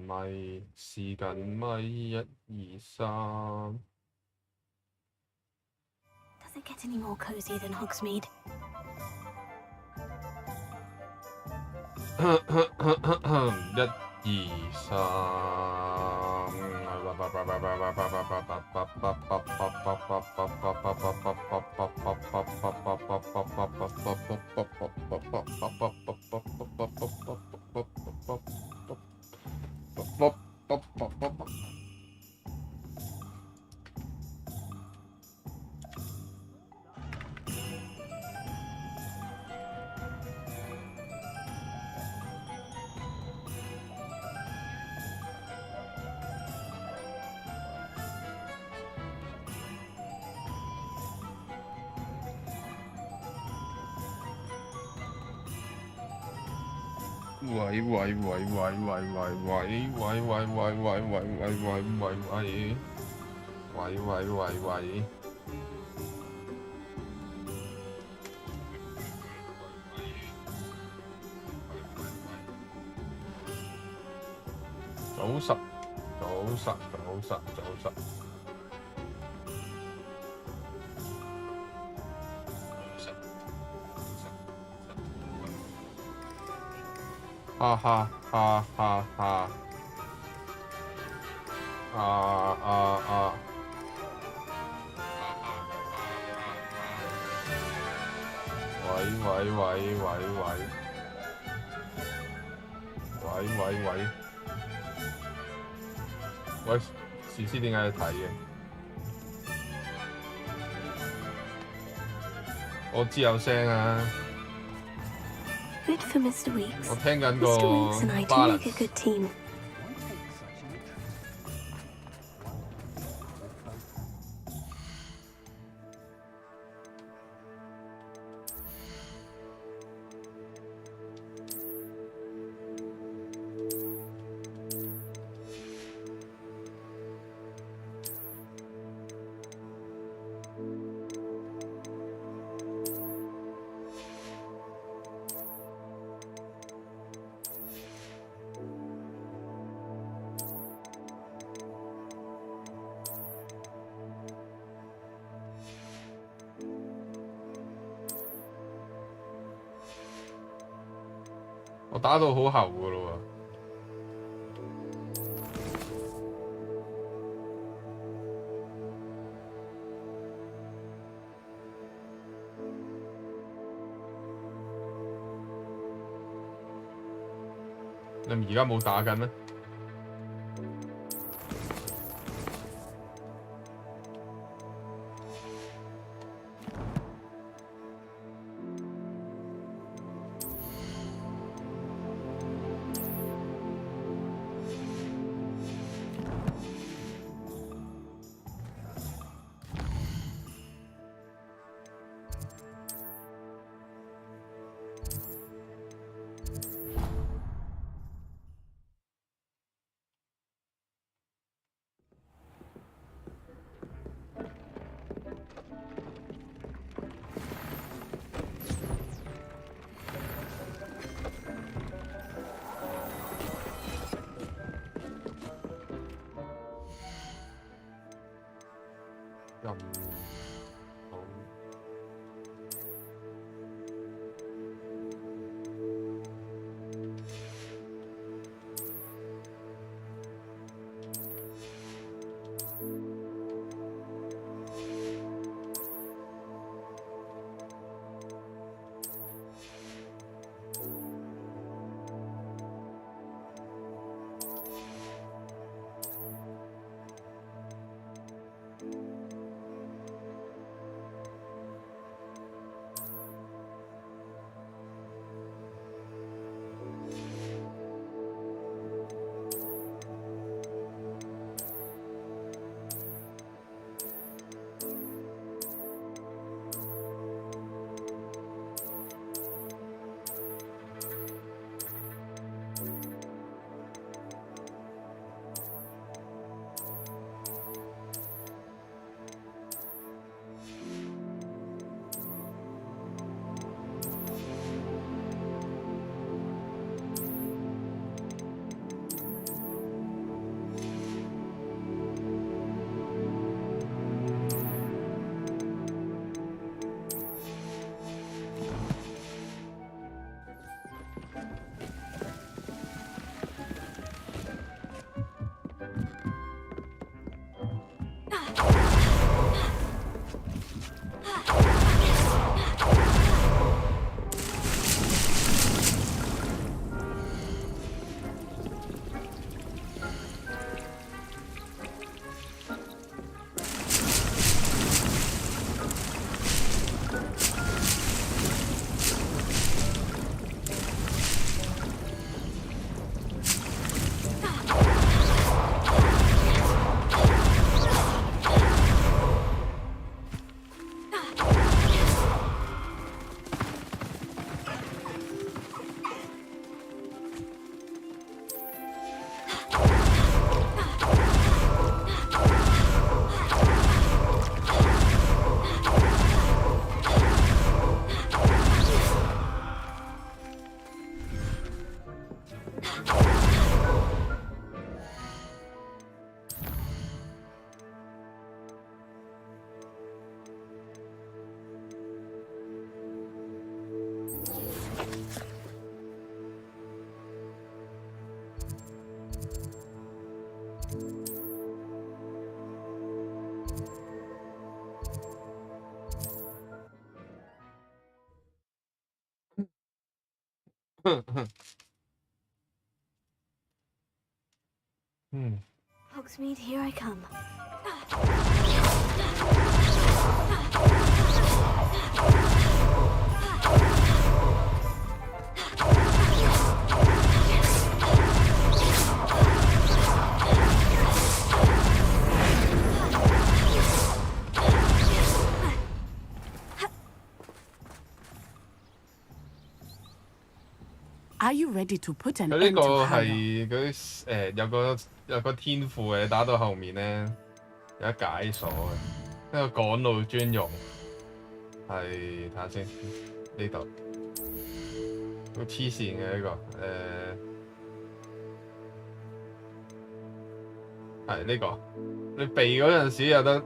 喂！試緊咪1、2、3。Does it get any more cozy than Hogsmeade? 喂！早晨。哈哈哈哈哈！喂，試試點解要睇嘅？我知有聲啊！ Good for Mr. Weeks. 我聽緊個 Mr. Weeks and I do make a good team. 我打到好後㗎喇喎。你而家冇打緊咩？嗯。Hogsmeade, here I come. Are you ready to put an 佢呢 end 個 to Harlow? 係嗰啲有個天賦嘅，打到後面咧有得解鎖嘅，一個趕路專用。係睇下先，呢度好黐線嘅呢個係呢個你避嗰陣時有得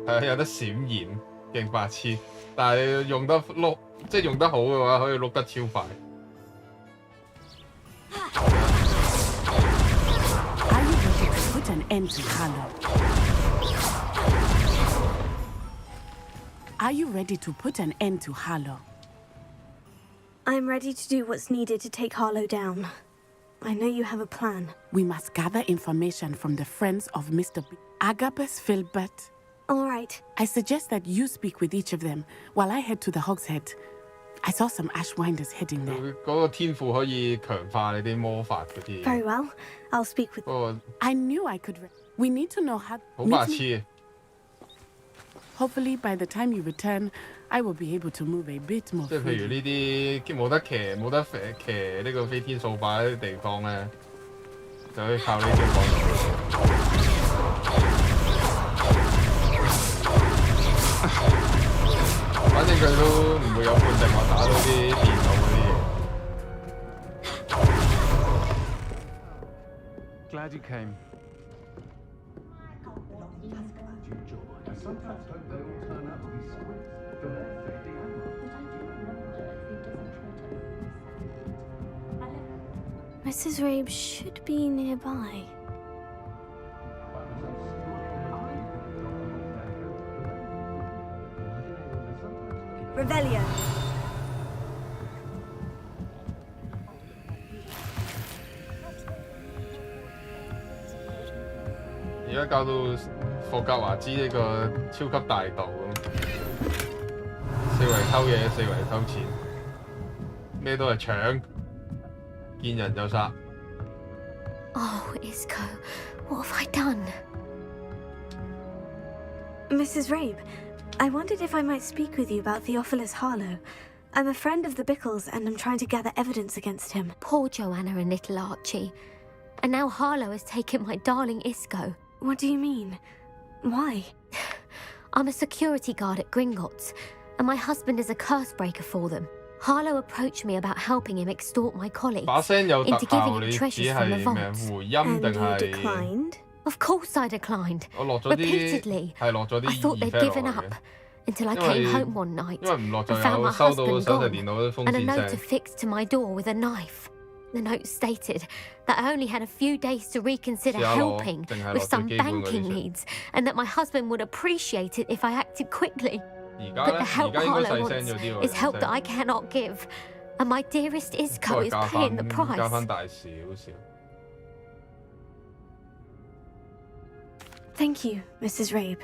閃現，勁白痴，但係用得碌即係用得好嘅話，可以碌得超快。Are you ready to put an end to Harlow? Are you ready to put an end to Harlow? I'm ready to do what's needed to take Harlow down. I know you have a plan. We must gather information from the friends of Mr. Agabus Filbert. All right. I suggest that you speak with each of them while I head to the Hogshead. I saw some Ashwinders heading there. 佢嗰個天賦可以強化你啲魔法嗰啲。 Very well. I'll speak with... 不過 I knew I could. We need to know how. 好白痴。 Hopefully, by the time you return, I will be able to move a bit more 即係譬如 freely. 呢啲冇得騎呢個飛天掃把啲地方咧，就可以靠呢招講到。反正佢都唔會有半隻話打到啲電腦嗰啲嘢。Glad you came. Mrs. Rabe should be nearby. Revelio. 而家搞到霍格華茲呢個超級大盜咁，四圍偷嘢，四圍偷錢，咩都係搶，見人就殺。 Oh, Isco, what have I done? Mrs. Rabe, I wondered if I might speak with you about Theophilus Harlow. I'm a friend of the Bickles and I'm trying to gather evidence against him. Poor Joanna and little Archie. And now Harlow has taken my darling Isco. What do you mean? Why? I'm a security guard at Gringotts, and my husband is a curse breaker for them. Harlow approached me about helping him extort my colleagues 把聲有特 into 效， giving 你 him 只 treasures from the 係咩 vaults. 回音 And 定 you 係？ declined? Of course I declined. 我落咗啲 Repeatedly. 係落咗啲 I thought they'd effect given 落 up 去嘅， until I 因 came 為 home one night 因為唔落就 and found 有 my 收到 husband 手提 gone 電腦啲風 and a 扇 note 聲。 affixed to my door with a knife. The note stated that I only had a few days to reconsider 試下攞 helping 定係 with 落最 some 基本嗰 banking 啲先。 needs, and that my husband would appreciate it if I acted quickly. 而家 But 咧， the 而 help 家應該 Harlow 細聲 wants 咗啲喎， is help that I 聲 cannot give, and my dearest 都 Isco 係 is 加 paying the 翻 price. 大少少。 Thank you, Mrs. Rabe.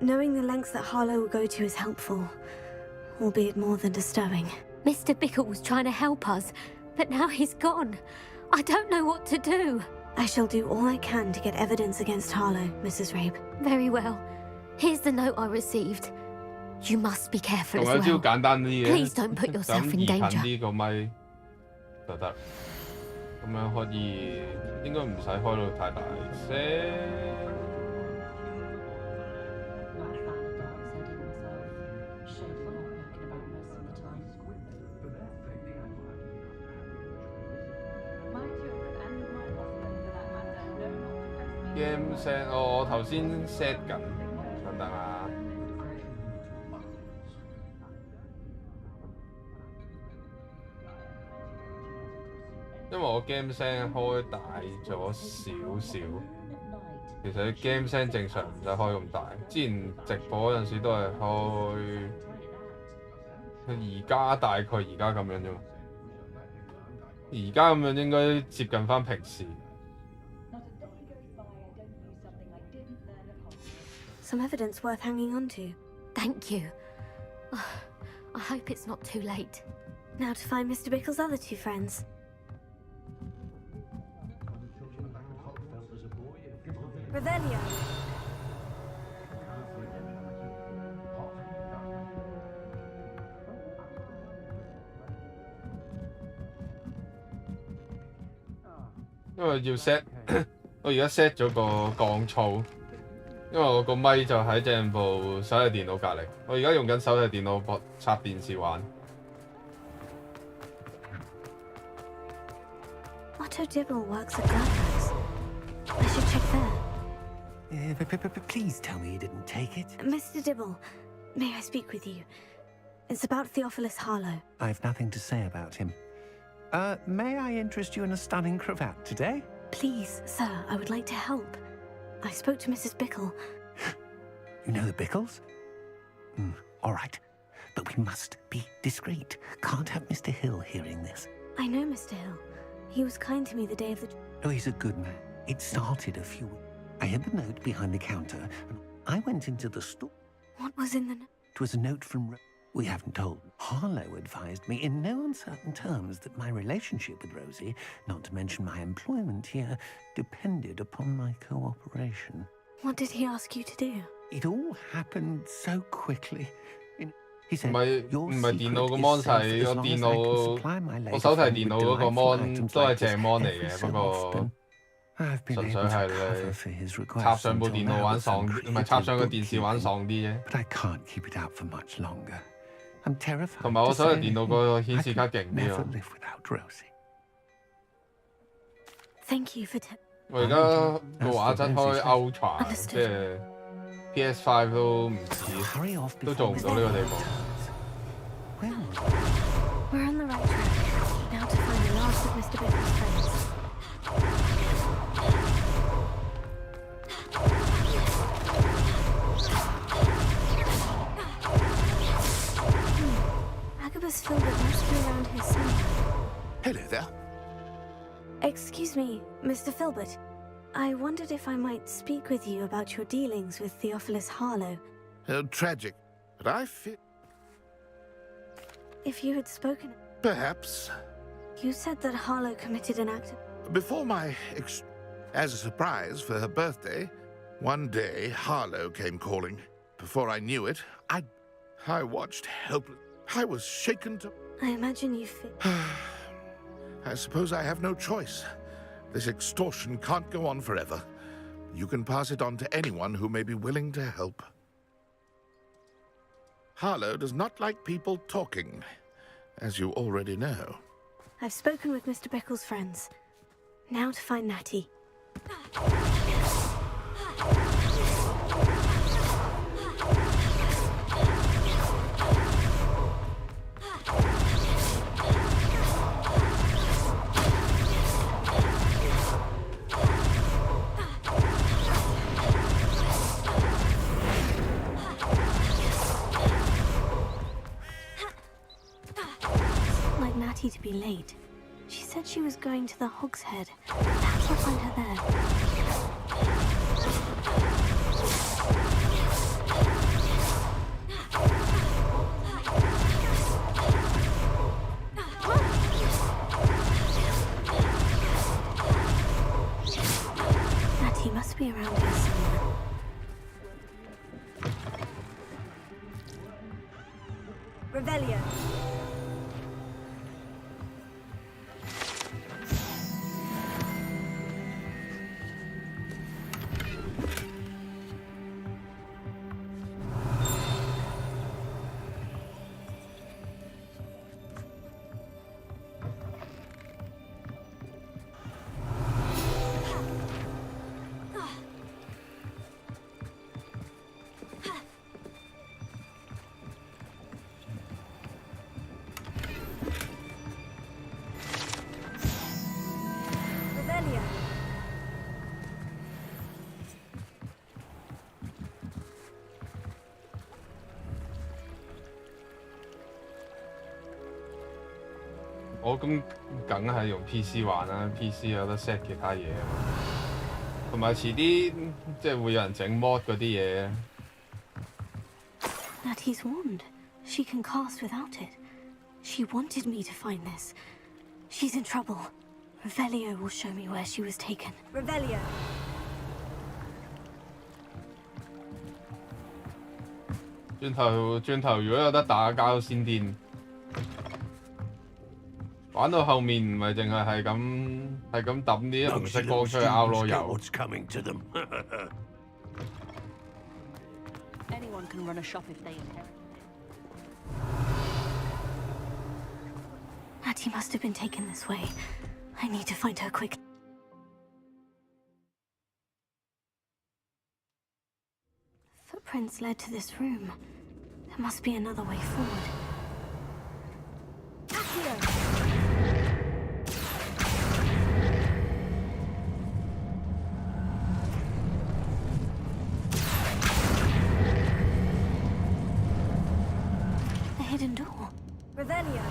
Knowing the lengths that Harlow will go to is helpful, albeit more than disturbing. Mr. Bickle was trying to help us, but now he's gone. I don't know what to do. I shall do all I can to get evidence against Harlow, Mrs. Rabe. Very well. Here's the note I received. You must be careful 仲 as 有招 well. 簡單啲嘅， Please don't put 就 yourself 咁 in 移近 danger. 啲個咪就得，咁樣可以應該唔使開到太大聲。 game 聲，我頭先 set 緊，等等啊。因為我 game 聲開大咗少少，其實 game 聲正常唔使開咁大。之前直播嗰陣時都係開，而家大概而家咁樣啫嘛。而家咁樣應該接近翻平時。Some evidence worth hanging on to. Thank you. I hope it's not too late. Now to find Mr. Bickle's other two friends. Revelio.因為要 set 我而家 set 咗個降噪，因為我個咪就喺正部手提電腦隔離，我而家用緊手提電腦駁插電視玩。Otto Dibble works at Hogwarts. I should check there. Please tell me you didn't take it. Mr. Dibble, may I speak with you? It's about Theophilus Harlow. I've nothing to say about him. May I interest you in a stunning cravat today? Please, sir, I would like to help. I spoke to Mrs. Bickle. You know the Bickles? All right. But we must be discreet. Can't have Mr. Hill hearing this. I know Mr. Hill. He was kind to me the day of the... Oh, he's a good man. It started a few... I had the note behind the counter, and I went into the store. What was in the note? It was a note from... We haven't told. Harlow advised me in no uncertain terms that my relationship with Rosie, not to mention my employment here, depended upon my cooperation. What did he ask you to do? It all happened so quickly. He 唔 said, 係 Your 唔係電腦個 secret mon is safe 細 as 個 long 電 as I can 腦 supply my lady 我手提 friend 電 with 腦嗰個 delightful mon items 都係 like 正 this mon 嚟 every 嘅， so 不過 often. I've been 純 able 粹 to 係 cover 你 for his 插 requests 上部 until 電腦 now 玩 with some 爽，唔係插上個 creative 電視玩 bookkeeping. 爽啲啫。 But I can't keep it up for much longer. I'm terrified 同埋我 to 手 say 提電腦個 I 顯示卡 could 勁啲 never 啊！ live without Rosie. Thank you for... 我而家個畫質開 Ultra， 即係 PS5 都唔止， Hurry off 都 before 做唔到呢個地步。 Where We're on the right track. Now to find the last of Mr. Bickle's friends. Agabus Filbert must be around here somewhere. Hello there. Excuse me, Mr. Filbert. I wondered if I might speak with you about your dealings with Theophilus Harlow. Tragic, but I feel... If you had spoken... Perhaps. You said that Harlow committed an act... Before my... As a surprise for her birthday, one day Harlow came calling. Before I knew it, I watched helpless. I was shaken to... I imagine you feel... I suppose I have no choice. This extortion can't go on forever. You can pass it on to anyone who may be willing to help. Harlow does not like people talking, as you already know. I've spoken with Mr. Bickle's friends. Now to find Natty. Like Natty to be late. She said she was going to the Hog's Head. Perhaps I'll find her there. Natty must be around here somewhere. Revelio. 我咁梗係用 PC 玩啦 ，PC 有得 set 其他嘢啊嘛，同埋遲啲即係會有人整 mod 嗰啲嘢。Natty's wand. She can cast without it. She wanted me to find this. She's in trouble. Revelio will show me where she was taken. Revelio. 轉頭，如果有得打交先癲。玩到後面唔係淨係咁抌啲紅色光出去拗囉柚。Anyone can run a shop if they inherit. Natty must have been taken this way. I need to find her quickly. Footprints led to this room. There must be another way forward. The hidden door. Revelio.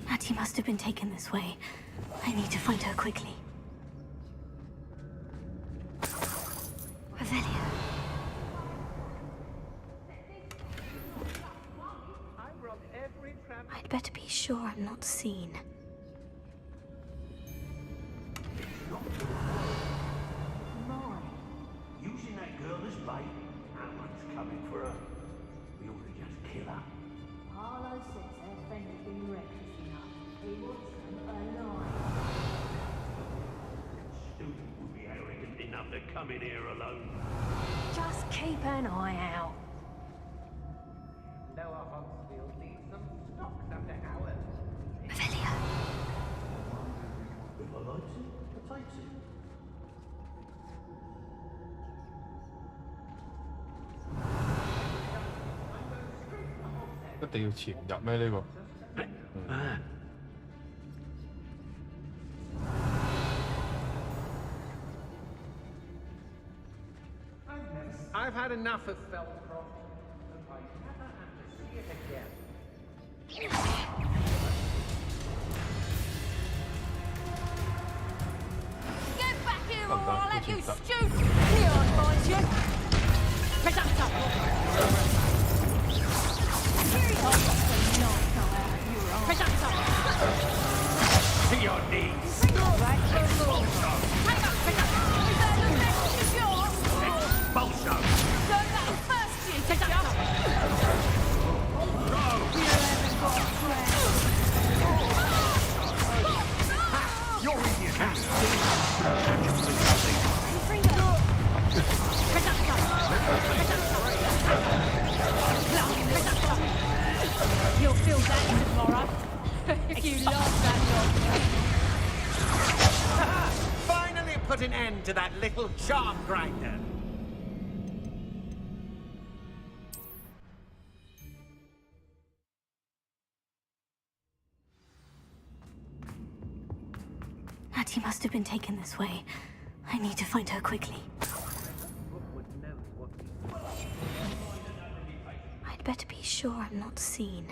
Natty must have been taken this way. I need to find her quickly. Revelio. I'd better be sure I'm not seen. Using that girl as bait, no one's coming for her. We ought to just kill her. Harlow says their friend has been reckless enough. He wants them alive. Student would be arrogant enough to come in here alone. Just keep an eye out. Lower Hogsfield needs some stocks under hours. Revelio. If I likes it, I takes it.一定要潛入咩呢個？ I've had enough of Feldcroft, and I never have to see it again. Get back here or Okay, I'll have you good stuff. stewed. Here I find you. Presenter. Here he comes. Presenter. To your knees. Right for a law. Hang up, presenter. Is that the message of yours? Bolso. So that first year, presenter. You're in your house. You'll feel that tomorrow. If you laugh that long. Finally put an end to that little charm grinder. Natty must have been taken this way. I need to find her quickly. I'd better be sure I'm not seen.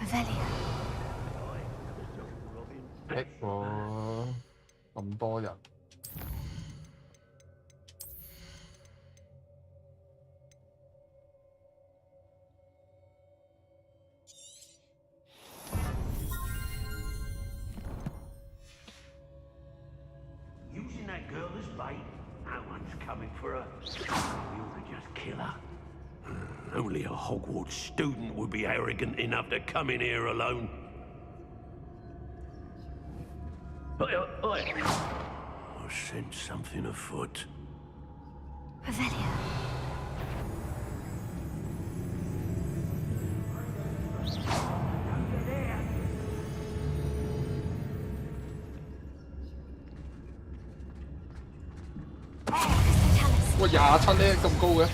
Revelio. 誒喎，咁多人。 Using that girl as bait, no one's coming for her. We ought to just kill her. Only a Hogwarts student would be arrogant enough to come in here alone. I sense something afoot. Revelio. Chalice. 哇！27呢咁高嘅，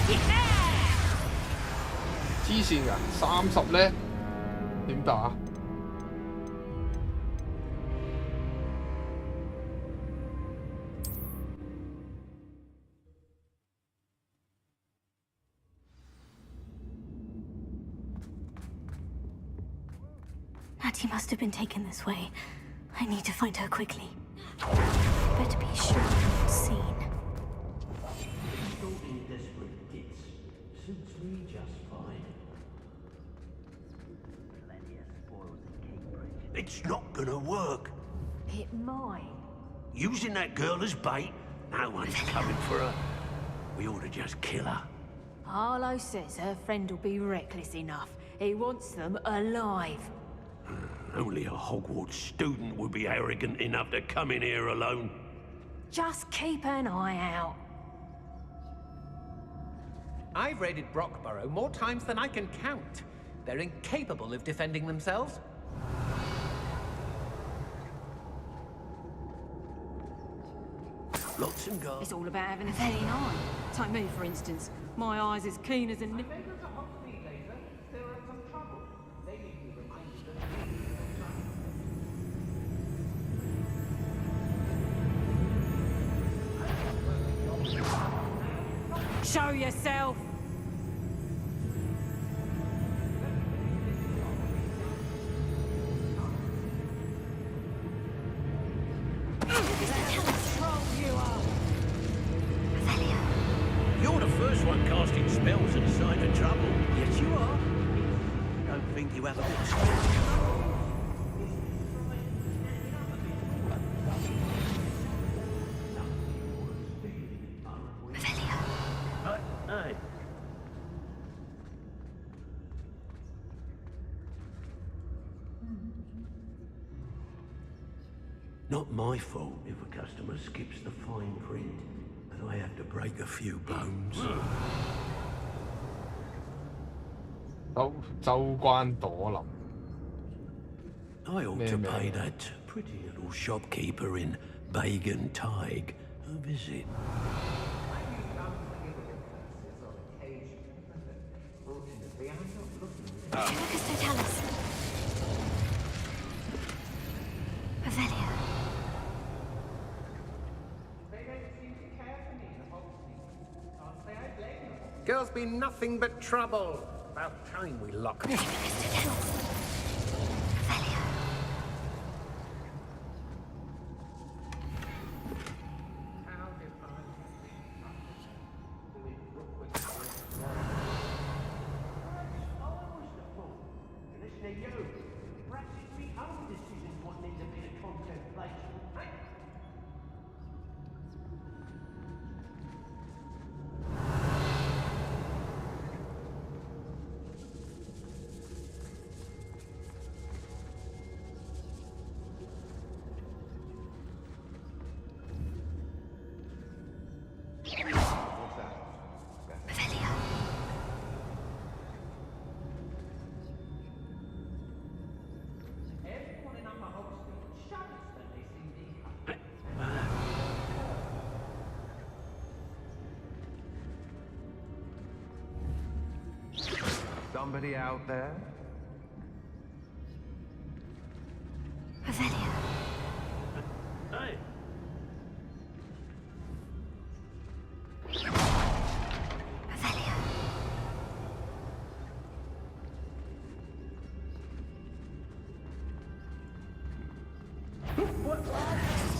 Yeah! 黐線㗎，30咧點打？Natty must have been taken this way. I need to find her quickly. Better be sure I'm not seen. Talking desperate bits suits me just fine. Plenty of spoils and cake break. It's not gonna work. It might. Using that girl as bait, no one's coming for her. We ought to just kill her. Harlow says her friend will be reckless enough. He wants them alive. Only a Hogwarts student would be arrogant enough to come in here alone. Just keep an eye out. I've raided Brockborough more times than I can count. They're incapable of defending themselves. Lots and guards. It's all about having a very eye. Take me, for instance. My eye's as keen as a nip. Show yourself! You're the first one casting spells at a sign of trouble. Yes, you are. Don't think you have a bit of strength. Hey. Not my fault if a customer skips the fine print and I have to break a few bones. 州關朵林 I ought to pay that pretty little shopkeeper in Bagan Tig a visit. Lucas Totalis. Revelio. Girls be nothing but trouble. About time we locked them. Lucas Totalis. Revelio. Somebody out there? Revelio. Hey. Revelio.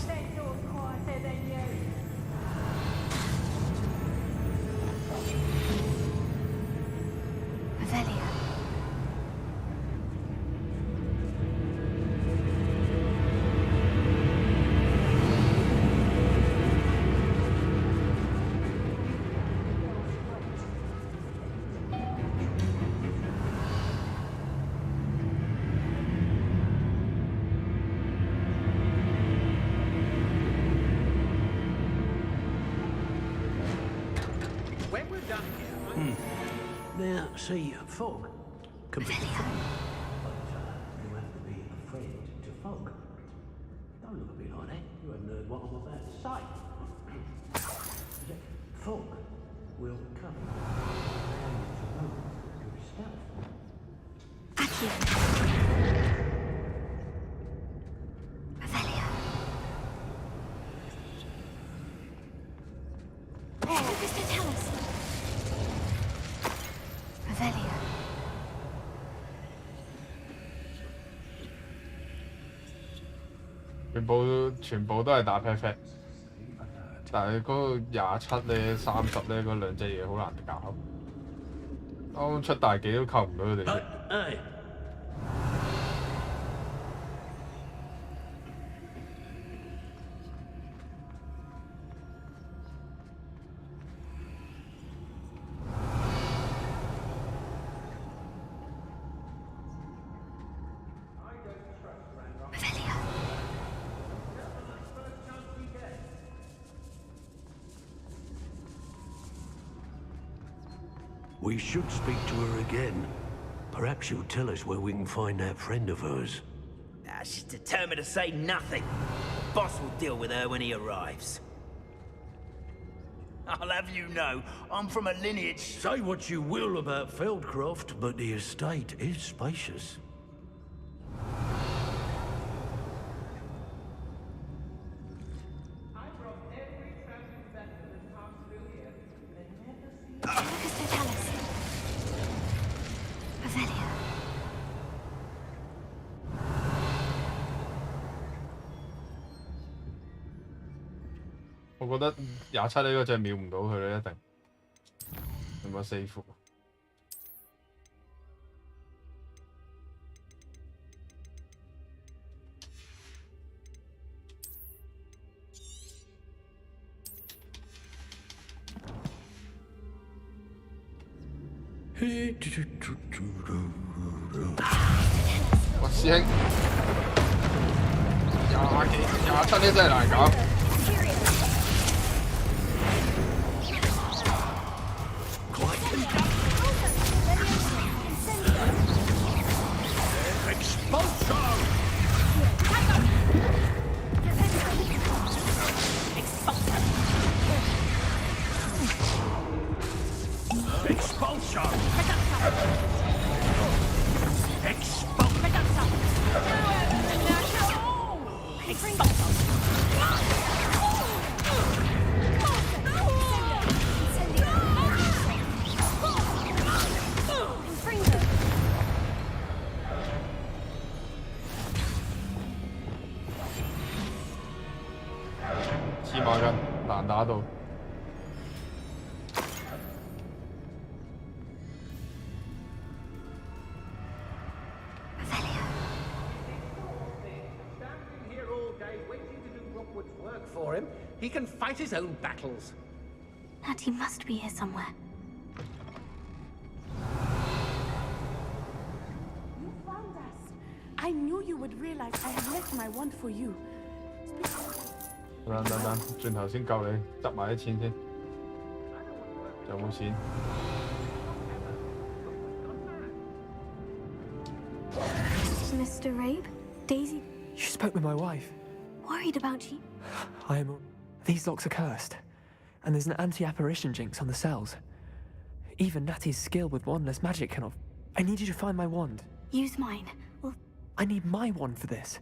That door's quieter than you. Revelio. When we're done here, Now, see, fog can be a friend, but you have to be a friend to fog. Don't look at me like that. You haven't heard what I'm about to say. Fog will cover you to know yourself. here. Revelio. Lucas, they tell us. Revelio. 全部都係打 pat， 但係嗰個27咧、30咧嗰兩隻嘢好難搞。啱出大技都扣唔到佢哋。Hey. We should speak to her again. Perhaps she'll tell us where we can find that friend of hers. She's determined to say nothing. The boss will deal with her when he arrives. I'll have you know, I'm from a lineage... Say what you will about Feldcroft, but the estate is spacious. Lucas, they tell us. Revelio. 我覺得27呢嗰隻秒唔到佢咧，一定有冇4副？哇，師兄27呢真係難搞。黐孖筋，難打到。For him, he can fight his own battles. Natty must be here somewhere. You found us. I knew you would realize I had left my wand for you. 等，轉頭先救你，執埋啲錢先。仲有冇錢？Mr. Rabe? Daisy? You spoke with my wife. Worried about you? These locks are cursed, and there's an anti-apparition jinx on the cells. Even Natty's skill with wandless magic cannot... I need you to find my wand. Use mine. Well, I need my wand for this.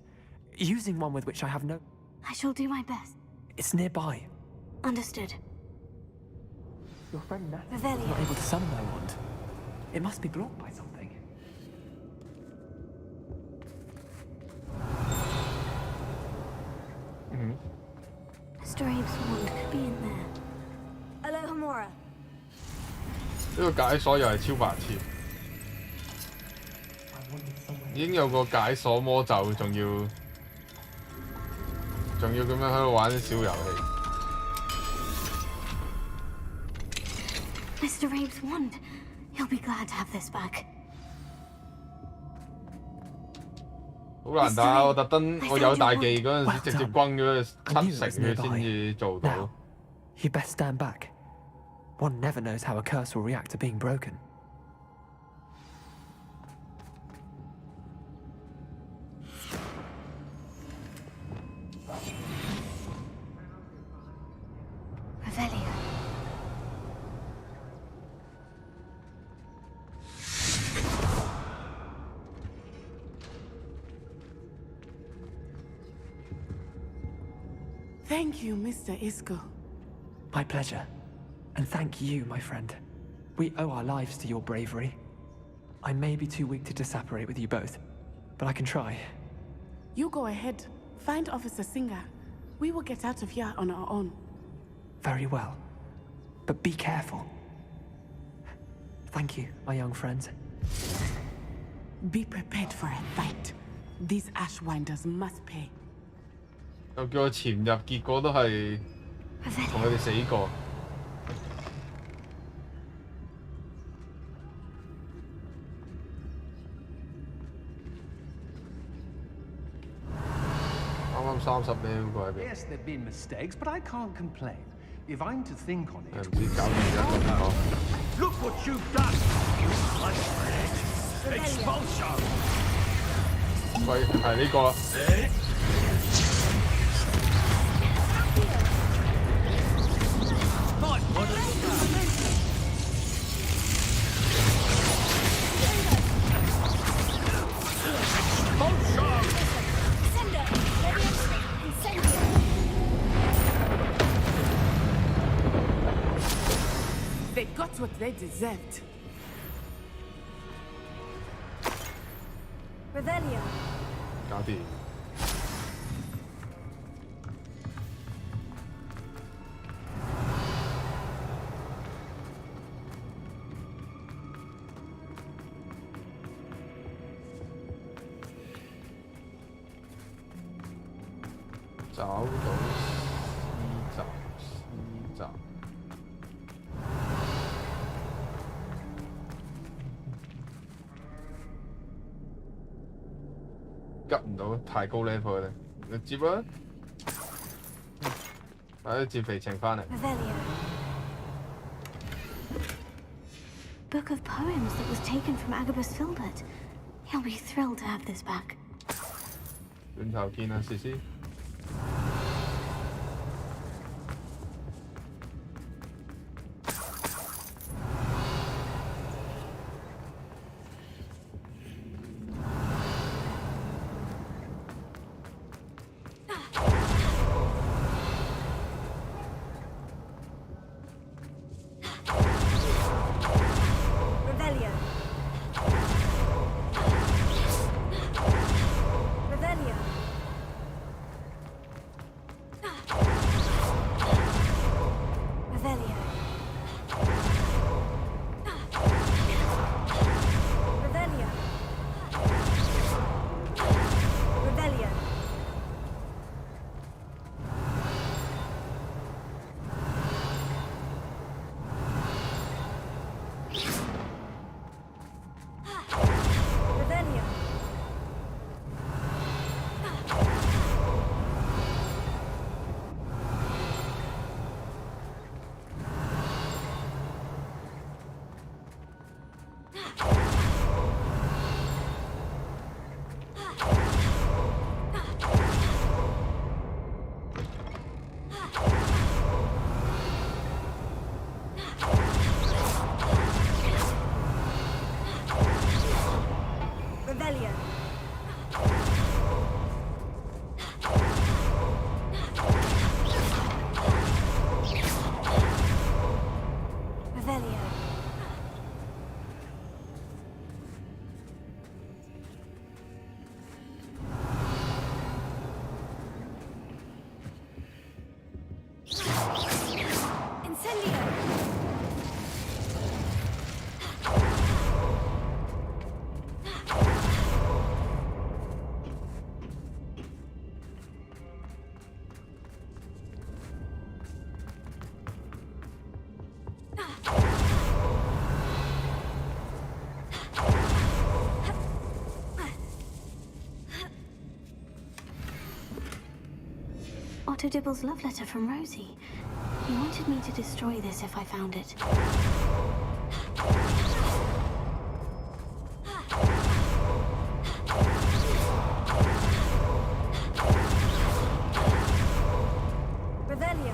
Using one with which I have no... I shall do my best. It's nearby. Understood. Your friend Natty was Revelio. not able to summon my wand. It must be blocked by something. Mr. Abe's wand could be in there. Alohomora. 呢個解鎖又係超白痴，已經有個解鎖魔咒，仲要咁樣喺度玩啲小遊戲。Mr. Abe's wand. He'll be glad to have this back. 好難打，我特登我有大技嗰陣時，直接轟咗佢7成佢先至做到。 Now, you best stand back. One never knows how a curse will react to being broken. Revelio. Thank you, Mr. Isco. My pleasure. And thank you, my friend. We owe our lives to your bravery. I may be too weak to disapparate with you both, but I can try. You go ahead. Find Officer Singer. We will get out of here on our own. Very well. But be careful. Thank you, my young friends. Be prepared for a fight. These Ashwinders must pay. 又叫我潛入，結果都係同佢哋死過。啱啱30秒嗰個喺邊？ Yes, there've been mistakes, but I can't complain. If I'm to think on it. 唔知搞掂而家咁講。Look what you've done! You unfriend! Expulsion! 喂，係呢個啦。They got what they deserved. Revelio. 搞掂。找到詩集。急唔到，太高 level 啦！你接啦，快啲接肥情翻嚟。Revelio. Book of poems that was taken from Agabus Filbert. He'll be thrilled to have this back. 轉頭見啦，詩詩。Otto Dibble's love letter from Rosie. He wanted me to destroy this if I found it. Revelio.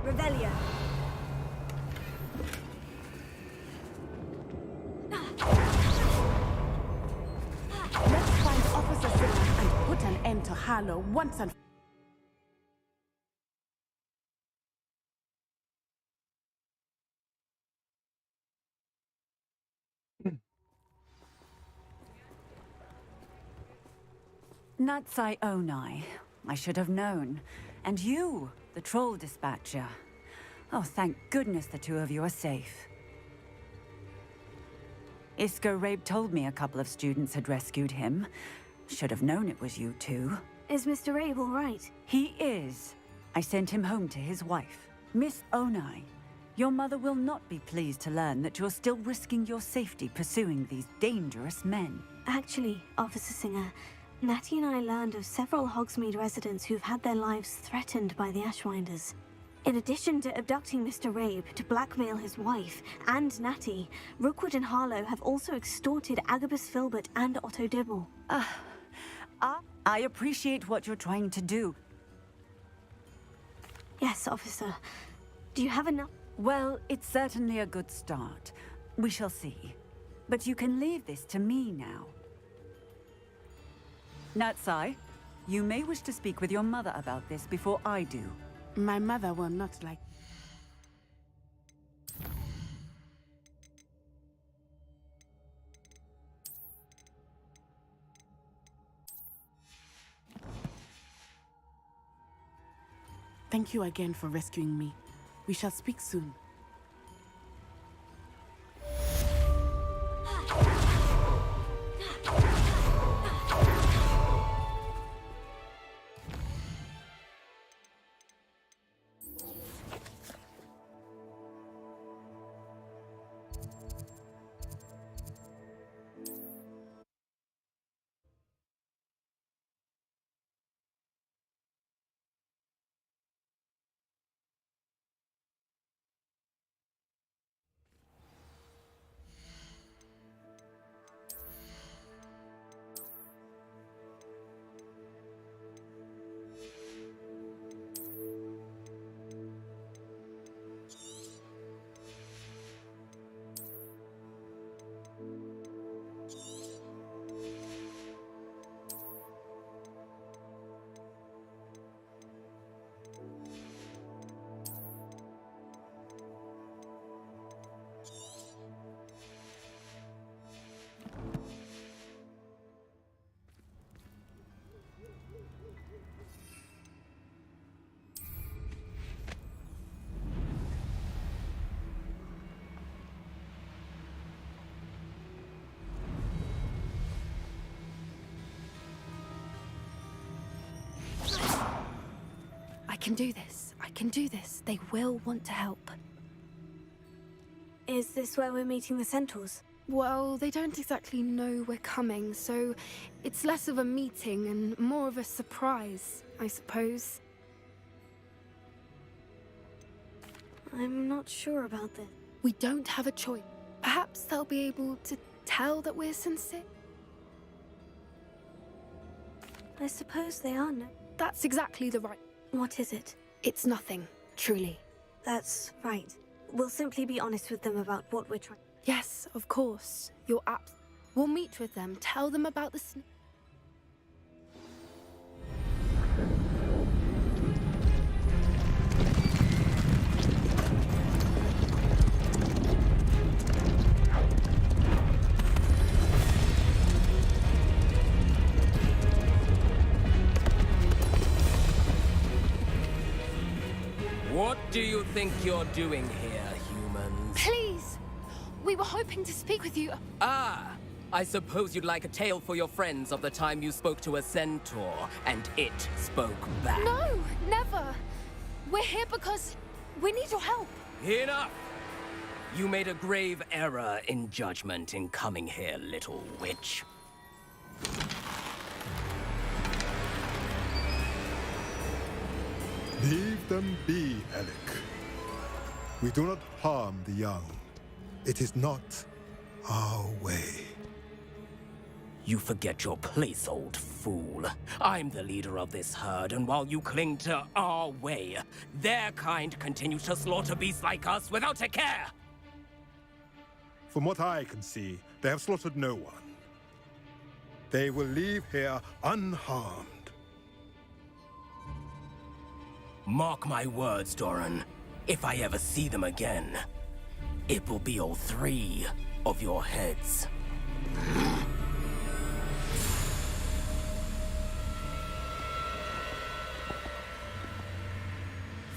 Revelio. an end to Harlow once and Natsai Onai. I should have known. And you, the troll dispatcher. Oh, thank goodness the two of you are safe. Isco Rabe told me a couple of students had rescued him. Should have known it was you two. Is Mr. Rabe all right? He is. I sent him home to his wife. Miss Onai, your mother will not be pleased to learn that you're still risking your safety pursuing these dangerous men. Actually, Officer Singer, Natty and I learned of several Hogsmeade residents who've had their lives threatened by the Ashwinders. In addition to abducting Mr. Rabe to blackmail his wife and Natty, Rookwood and Harlow have also extorted Agabus Filbert and Otto Dibble. I appreciate what you're trying to do. Yes, officer. Do you have enough? Well, it's certainly a good start. We shall see. But you can leave this to me now. Natsai, you may wish to speak with your mother about this before I do. my mother will not like. Thank you again for rescuing me. We shall speak soon. I can do this. I can do this. They will want to help. Is this where we're meeting the Centaurs? Well, they don't exactly know we're coming, so it's less of a meeting and more of a surprise, I suppose. I'm not sure about this. We don't have a choice. Perhaps they'll be able to tell that we're sincere. I suppose they are, no? That's exactly the right... What is it? It's nothing, truly. That's right. We'll simply be honest with them about what we're trying... Yes, of course. You're We'll meet with them, tell them about the What do you think you're doing here, humans? Please! We were hoping to speak with you. Ah! I suppose you'd like a tale for your friends of the time you spoke to a centaur, and it spoke back. No, never! We're here because we need your help. Enough! You made a grave error in judgment in coming here, little witch. Leave them be, Alec. We do not harm the young. It is not our way. You forget your place, old fool. I'm the leader of this herd, and while you cling to our way, their kind continue to slaughter beasts like us without a care! From what I can see, they have slaughtered no one. They will leave here unharmed. Mark my words, Doran. If I ever see them again, it will be all 3 of your heads.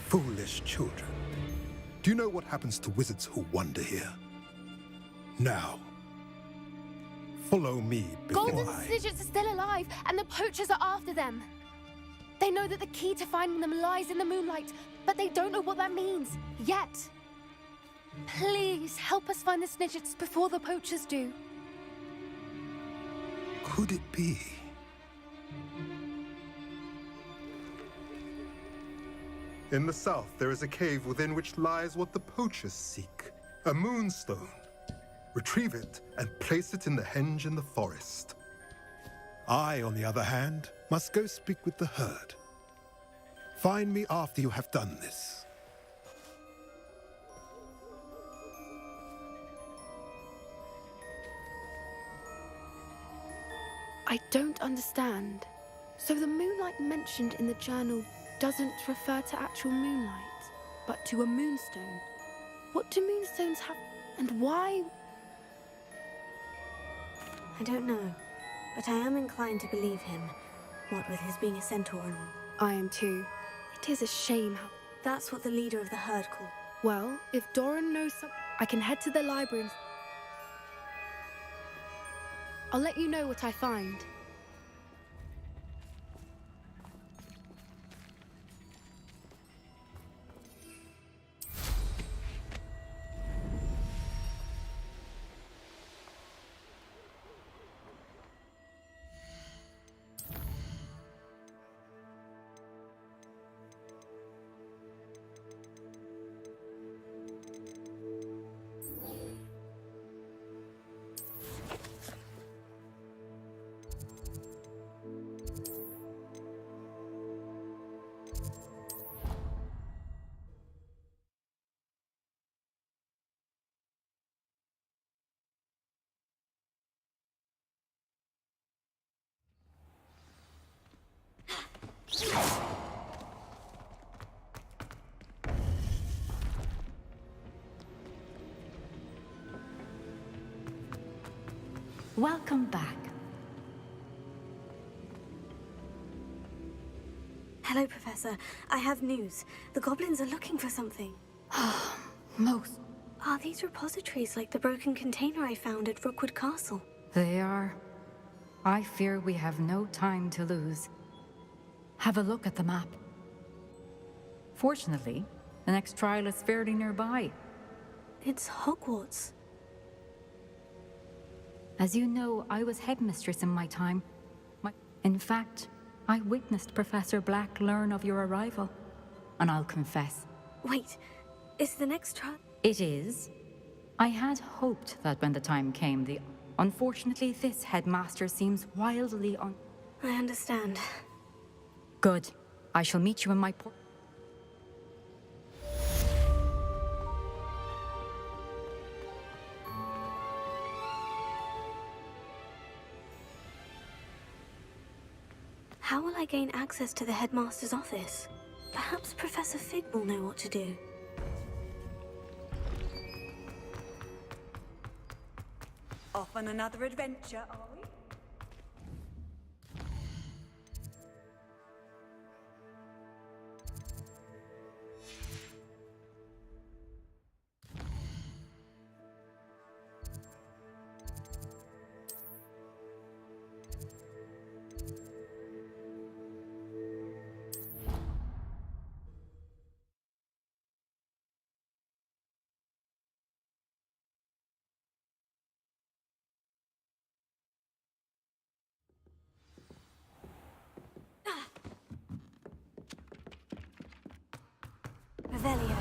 Foolish children. Do you know what happens to wizards who wander here? Now, follow me before Golden I... Snidgets are still alive, and the poachers are after them. They know that the key to finding them lies in the moonlight, but they don't know what that means, yet. Please, help us find the Snidgets before the poachers do. Could it be? In the south, there is a cave within which lies what the poachers seek. A moonstone. Retrieve it and place it in the henge in the forest. I, on the other hand, must go speak with the herd. Find me after you have done this. I don't understand. So the moonlight mentioned in the journal doesn't refer to actual moonlight, but to a moonstone. What do moonstones have, and why? I don't know, but I am inclined to believe him, what with his being a centaur and all. I am too. It is a shame how... That's what the leader of the herd called. Well, if Doran knows something, I can head to the library and... I'll let you know what I find. Welcome back. Hello, Professor. I have news. The goblins are looking for something. Most. Are these repositories like the broken container I found at Rookwood Castle? They are. I fear we have no time to lose. Have a look at the map. Fortunately, the next trial is fairly nearby. It's Hogwarts. As you know, I was headmistress in my time. In fact, I witnessed Professor Black learn of your arrival. And I'll confess. Wait, is the next trial? It is. I had hoped that when the time came, Unfortunately, this headmaster seems wildly on... I understand. Good. I shall meet you in my port... How will I gain access to the headmaster's office? Perhaps Professor Fig will know what to do. Off on another adventure, are we? Revelio.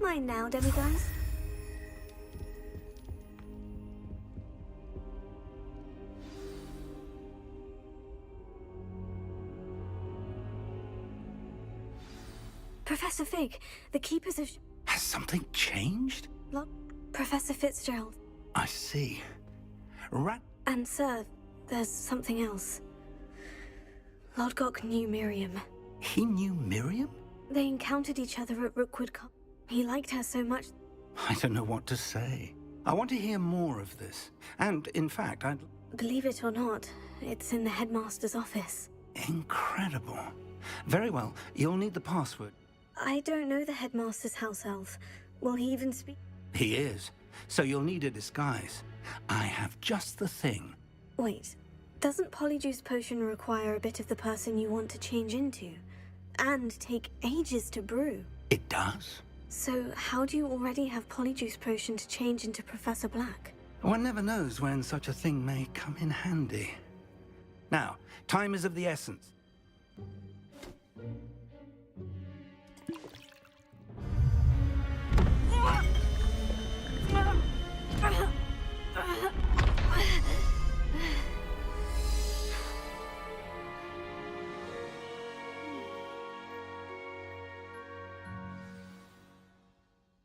Mine now, demiguise. Professor Fig, the keepers of... Has something changed? Professor Fitzgerald. I see. And sir, there's something else. Lodgok knew Miriam. He knew Miriam? They encountered each other at Rookwood Cottage. He liked her so much. I don't know what to say. I want to hear more of this. And, in fact, I'd... Believe it or not, it's in the headmaster's office. Incredible. Very well. You'll need the password. I don't know the headmaster's house elf. Will he even speak? He is. So you'll need a disguise. I have just the thing. Wait, doesn't Polyjuice Potion require a bit of the person you want to change into? And take ages to brew? It does. So how do you already have Polyjuice Potion to change into Professor Black? One never knows when such a thing may come in handy. Now, time is of the essence.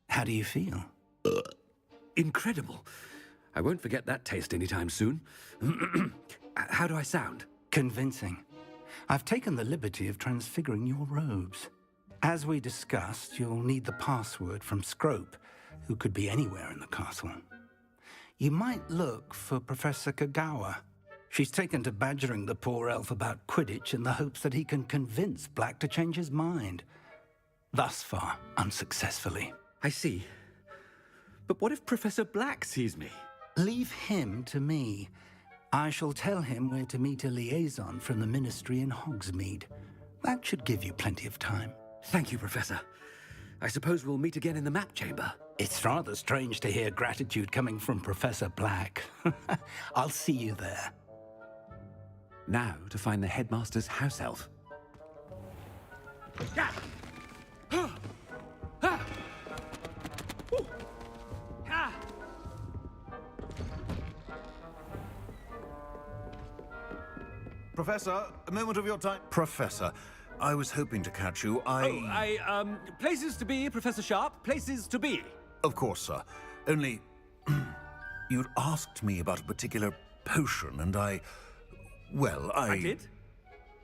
How do you feel? Incredible. I won't forget that taste anytime soon. How do I sound? Convincing. I've taken the liberty of transfiguring your robes. As we discussed, you'll need the password from Scrope, who could be anywhere in the castle. You might look for Professor Kagawa. She's taken to badgering the poor elf about Quidditch in the hopes that he can convince Black to change his mind. Thus far, unsuccessfully. I see. But what if Professor Black sees me? Leave him to me. I shall tell him where to meet a liaison from the Ministry in Hogsmeade. That should give you plenty of time. Thank you, Professor. I suppose we'll meet again in the map chamber. It's rather strange to hear gratitude coming from Professor Black. I'll see you there. Now to find the headmaster's house elf. Professor, a moment of your time. Professor, I was hoping to catch you. Places to be, Professor Sharp. Places to be. Of course, sir. Only, you'd asked me about a particular potion, and I did?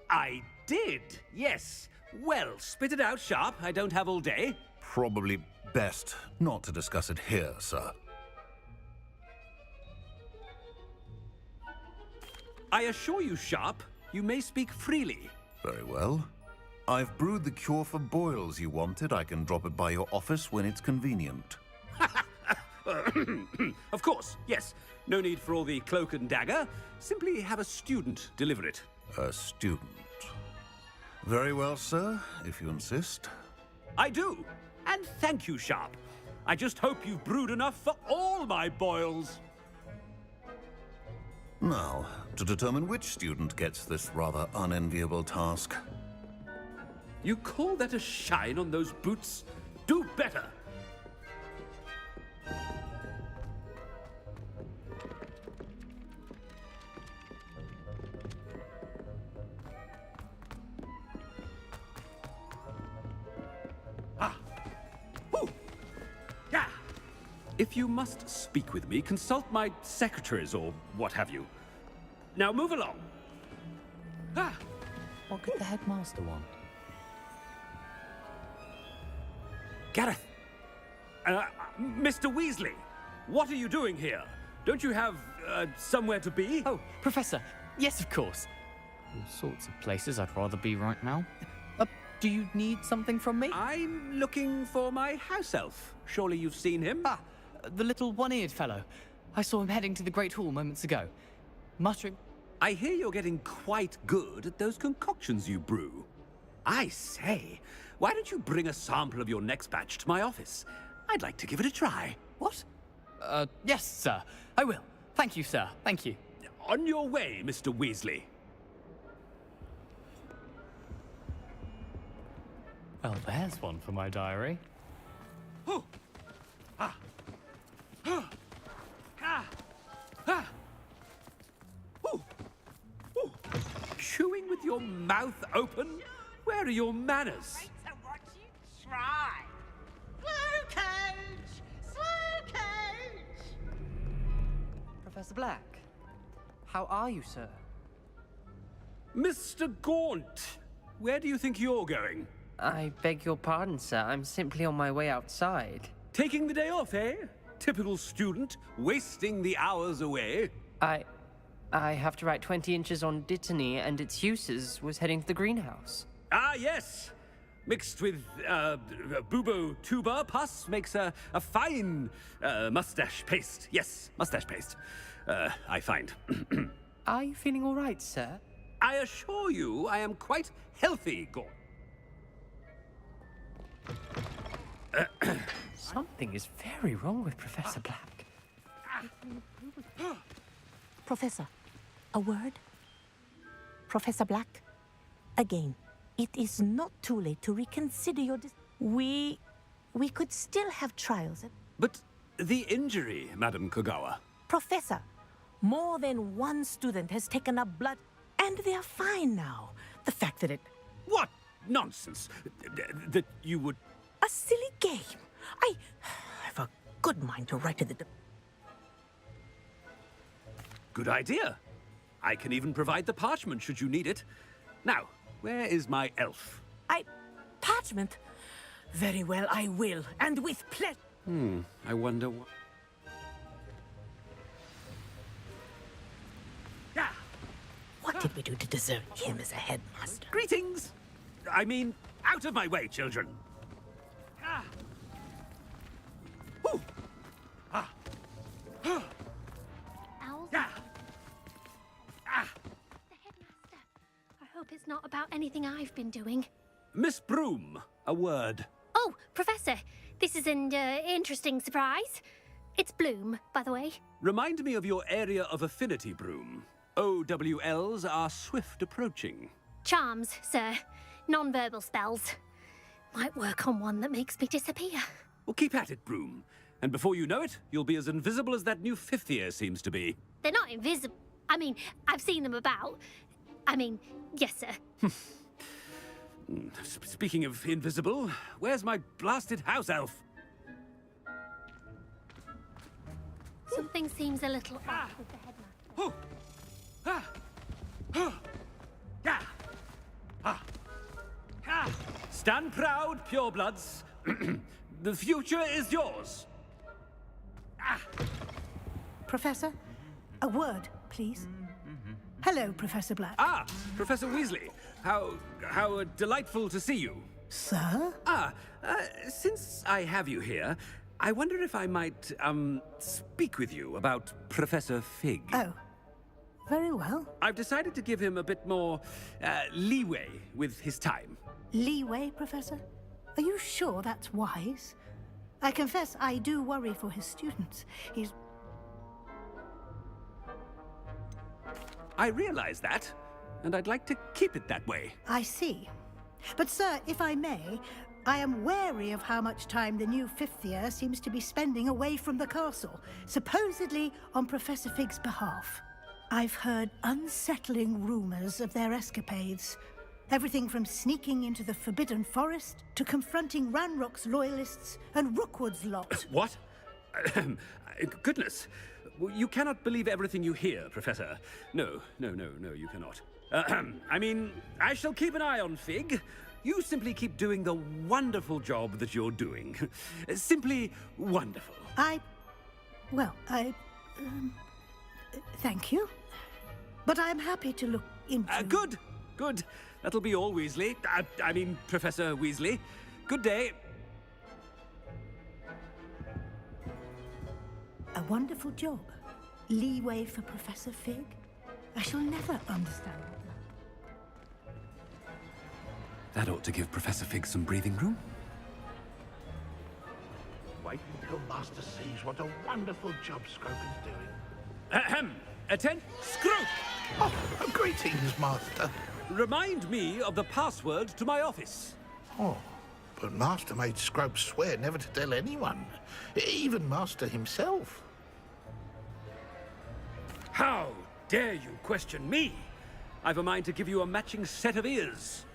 I did, yes. Well, spit it out, Sharp. I don't have all day. Probably best not to discuss it here, sir. I assure you, Sharp, you may speak freely. Very well. I've brewed the cure for boils you wanted. I can drop it by your office when it's convenient. Of course, yes. No need for all the cloak and dagger. Simply have a student deliver it. A student. Very well, sir, if you insist. I do. And thank you, Sharp. I just hope you've brewed enough for all my boils. Now, to determine which student gets this rather unenviable task. You call that a shine on those boots? Do better! If you must speak with me, consult my secretaries or what have you. Now move along. What could the headmaster want? Gareth! Mr. Weasley, what are you doing here? Don't you have, somewhere to be? Oh, Professor, yes, of course. All sorts of places I'd rather be right now. Do you need something from me? I'm looking for my house elf. Surely you've seen him? The little one-eared fellow. I saw him heading to the Great Hall moments ago. Muttering... I hear you're getting quite good at those concoctions you brew. I say, why don't you bring a sample of your next batch to my office? I'd like to give it a try. What? Yes, sir. I will. Thank you, sir. Thank you. On your way, Mr. Weasley. Well, there's one for my diary. Chewing with your mouth open? Where are your manners? Try. Slow coach! Slow coach! Professor Black, how are you, sir? Mr. Gaunt, where do you think you're going? I beg your pardon, sir. I'm simply on my way outside. Taking the day off, eh? Typical student, wasting the hours away. I have to write 20 inches on Dittany and its uses. Was heading to the greenhouse. Ah, yes. Mixed with bubo tuber pus makes a fine mustache paste. Yes, mustache paste. I find. Are you feeling all right, sir? I assure you, I am quite healthy, Gaunt. Something is very wrong with Professor Black. Professor, a word? Professor Black, again, it is not too late to reconsider your We could still have trials. But the injury, Madam Kogawa. Professor, more than one student has taken up blood, and they are fine now. The fact that it... What nonsense! That you would... A silly game. I have a good mind to write to the... Good idea. I can even provide the parchment should you need it. Now, where is my elf? Parchment? Very well, I will, and with pleasure. I wonder what... What did we do to deserve him as a headmaster? Greetings! I mean, out of my way, children. Owls? The headmaster. I hope it's not about anything I've been doing. Miss Broom, a word. Oh, Professor, this is an interesting surprise. It's Bloom, by the way. Remind me of your area of affinity, Broom. OWLs are swift approaching. Charms, sir. Non-verbal spells. Might work on one that makes me disappear. Well, keep at it, Broom. And before you know it, you'll be as invisible as that new fifth year seems to be. They're not invisible. I mean, I've seen them about. I mean, yes, sir. Speaking of invisible, where's my blasted house elf? Something seems a little off with the headmaster. Stand proud, purebloods. The future is yours. Professor, a word, please. Hello, Professor Black. Ah, Professor Weasley. How delightful to see you. Sir? Since I have you here, I wonder if I might, speak with you about Professor Fig. Oh, very well. I've decided to give him a bit more, leeway with his time. Leeway, Professor? Are you sure that's wise? I confess I do worry for his students. I realize that, and I'd like to keep it that way. I see. But, sir, if I may, I am wary of how much time the new fifth year seems to be spending away from the castle, supposedly on Professor Fig's behalf. I've heard unsettling rumors of their escapades. Everything from sneaking into the Forbidden Forest to confronting Ranrock's loyalists and Rookwood's lot. What? Goodness. You cannot believe everything you hear, Professor. No, you cannot. I mean, I shall keep an eye on Fig. You simply keep doing the wonderful job that you're doing. Simply wonderful. Thank you. But I'm happy to look into... Good. That'll be all, Weasley. I mean, Professor Weasley. Good day. A wonderful job. Leeway for Professor Fig. I shall never understand that. That ought to give Professor Fig some breathing room. Wait until Master sees what a wonderful job Scropen's doing. Ahem! Attend, Scrope! Oh, greetings, Master. Remind me of the password to my office. Oh, But Master made Scrope swear never to tell anyone, even Master himself. How dare you question me? I've a mind to give you a matching set of ears.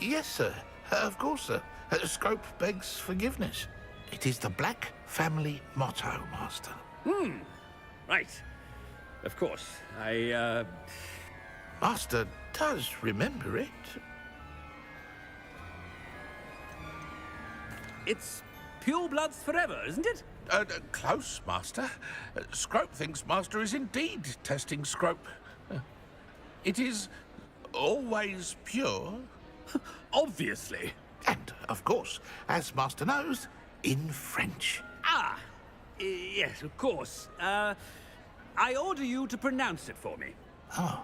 Yes, sir. Of course, sir. Scrope begs forgiveness. It is the Black family motto, Master. Right. Of course. Master does remember it. It's pure bloods forever, isn't it? Close, Master. Scrope thinks Master is indeed testing Scrope. It is always pure. Obviously. And, of course, as Master knows, in French. Yes, of course. I order you to pronounce it for me. Oh,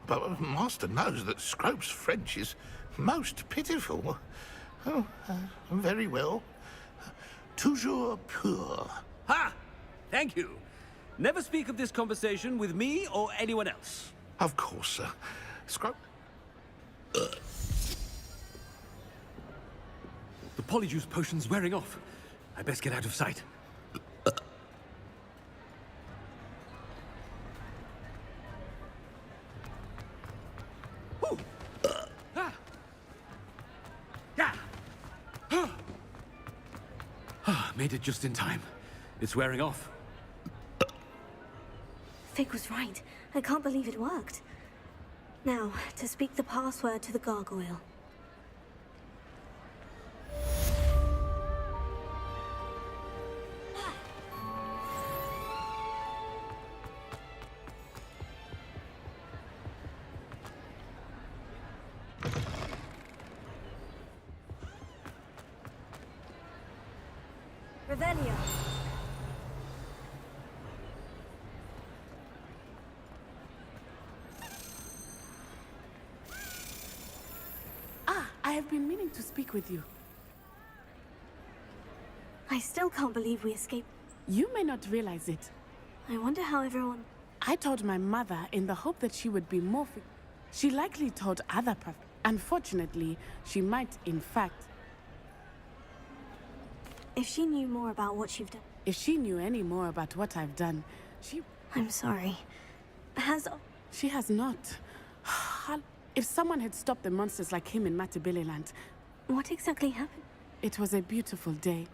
but Master knows that Scrope's French is most pitiful. Oh, very well. Toujours pur. Ha! Thank you. Never speak of this conversation with me or anyone else. Of course, sir. Scrope. The polyjuice potion's wearing off. I best get out of sight. Made it just in time. It's wearing off. Fig was right. I can't believe it worked. Now, to speak the password to the gargoyle. Revelio. I have been meaning to speak with you. I still can't believe we escaped. You may not realize it. I wonder how everyone... I told my mother in the hope that she would be more... She likely told other Unfortunately, she might, in fact... If she knew more about what you've done... If she knew any more about what I've done, she... I'm sorry. She has not. If someone had stopped the monsters like him in Matabeleland... What exactly happened? It was a beautiful day.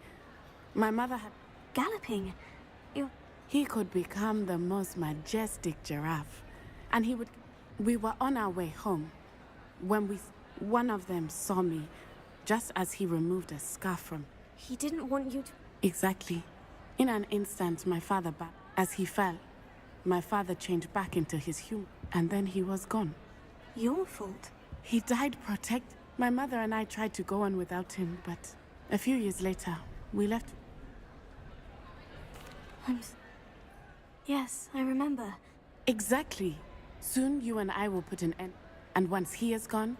My mother had... Galloping? He could become the most majestic giraffe. And he would... We were on our way home when one of them saw me, just as he removed a scarf from... He didn't want you to... Exactly. In an instant, my father as he fell, my father changed back into his human, and then he was gone. Your fault? He died My mother and I tried to go on without him, but a few years later, we left. Yes, I remember. Exactly. Soon you and I will put an end, and once he is gone,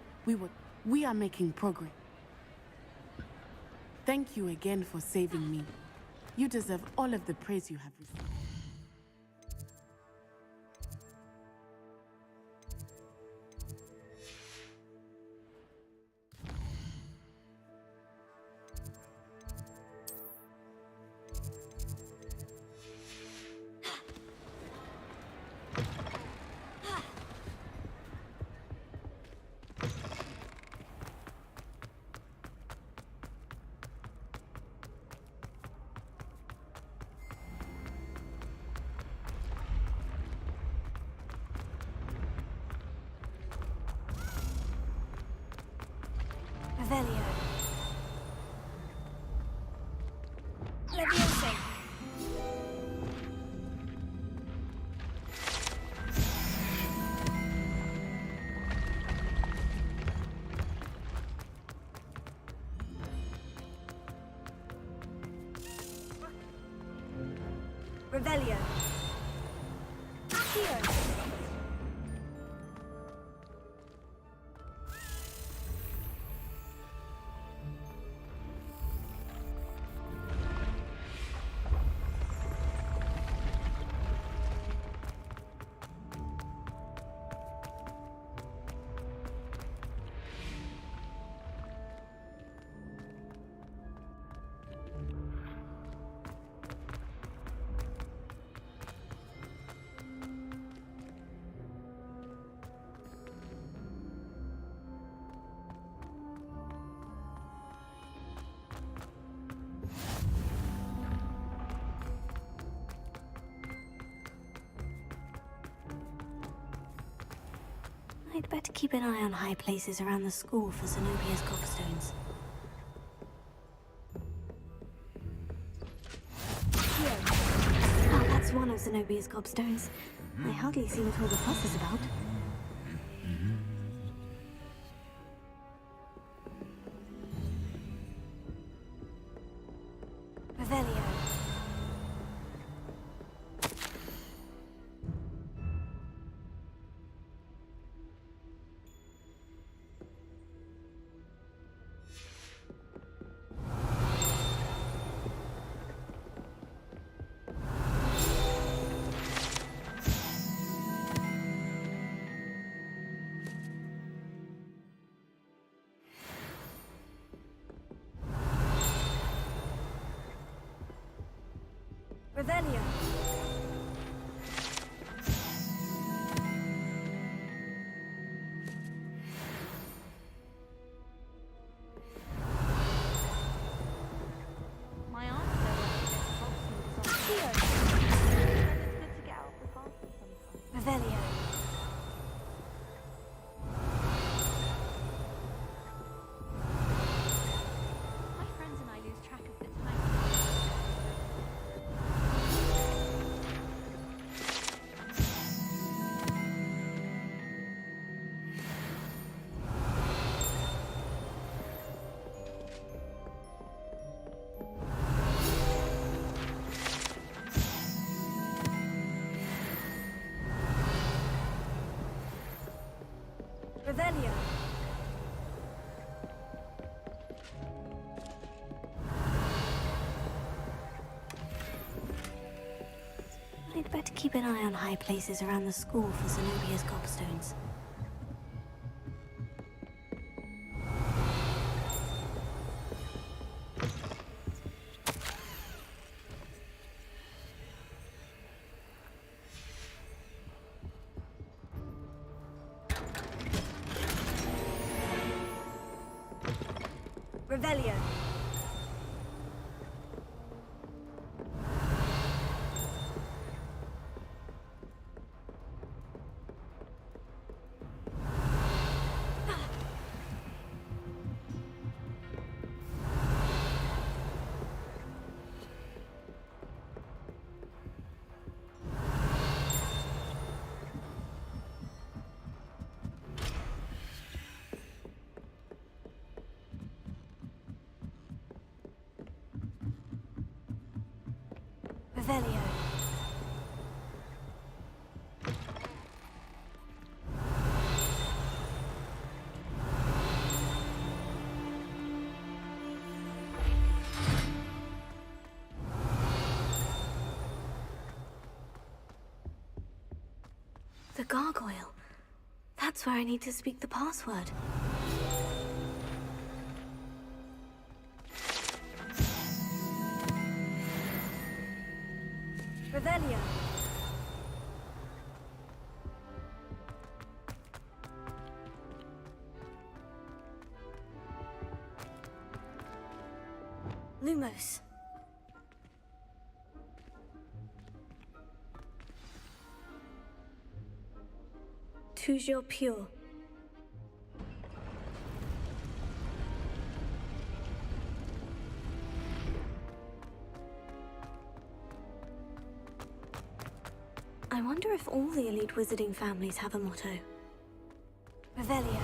we are making progress. Thank you again for saving me. You deserve all of the praise you have received. Revelio. Leviosa. Revelio. Accio. I'd better keep an eye on high places around the school for Zenobia's gobstones. Here. Oh, that's one of Zenobia's gobstones. I hardly see what all the fuss is about. Revelio. Revelio. My aunt said Here. it's good to get out of the castle sometimes. Revelio. My friends and I lose track of the time. Revelio. I'd better keep an eye on high places around the school for Zenobia's gobstones. Revelio. Revelio. The gargoyle. That's where I need to speak the password. Revelio. Lumos. Toujours pure. I wonder if all the elite wizarding families have a motto. Revelio.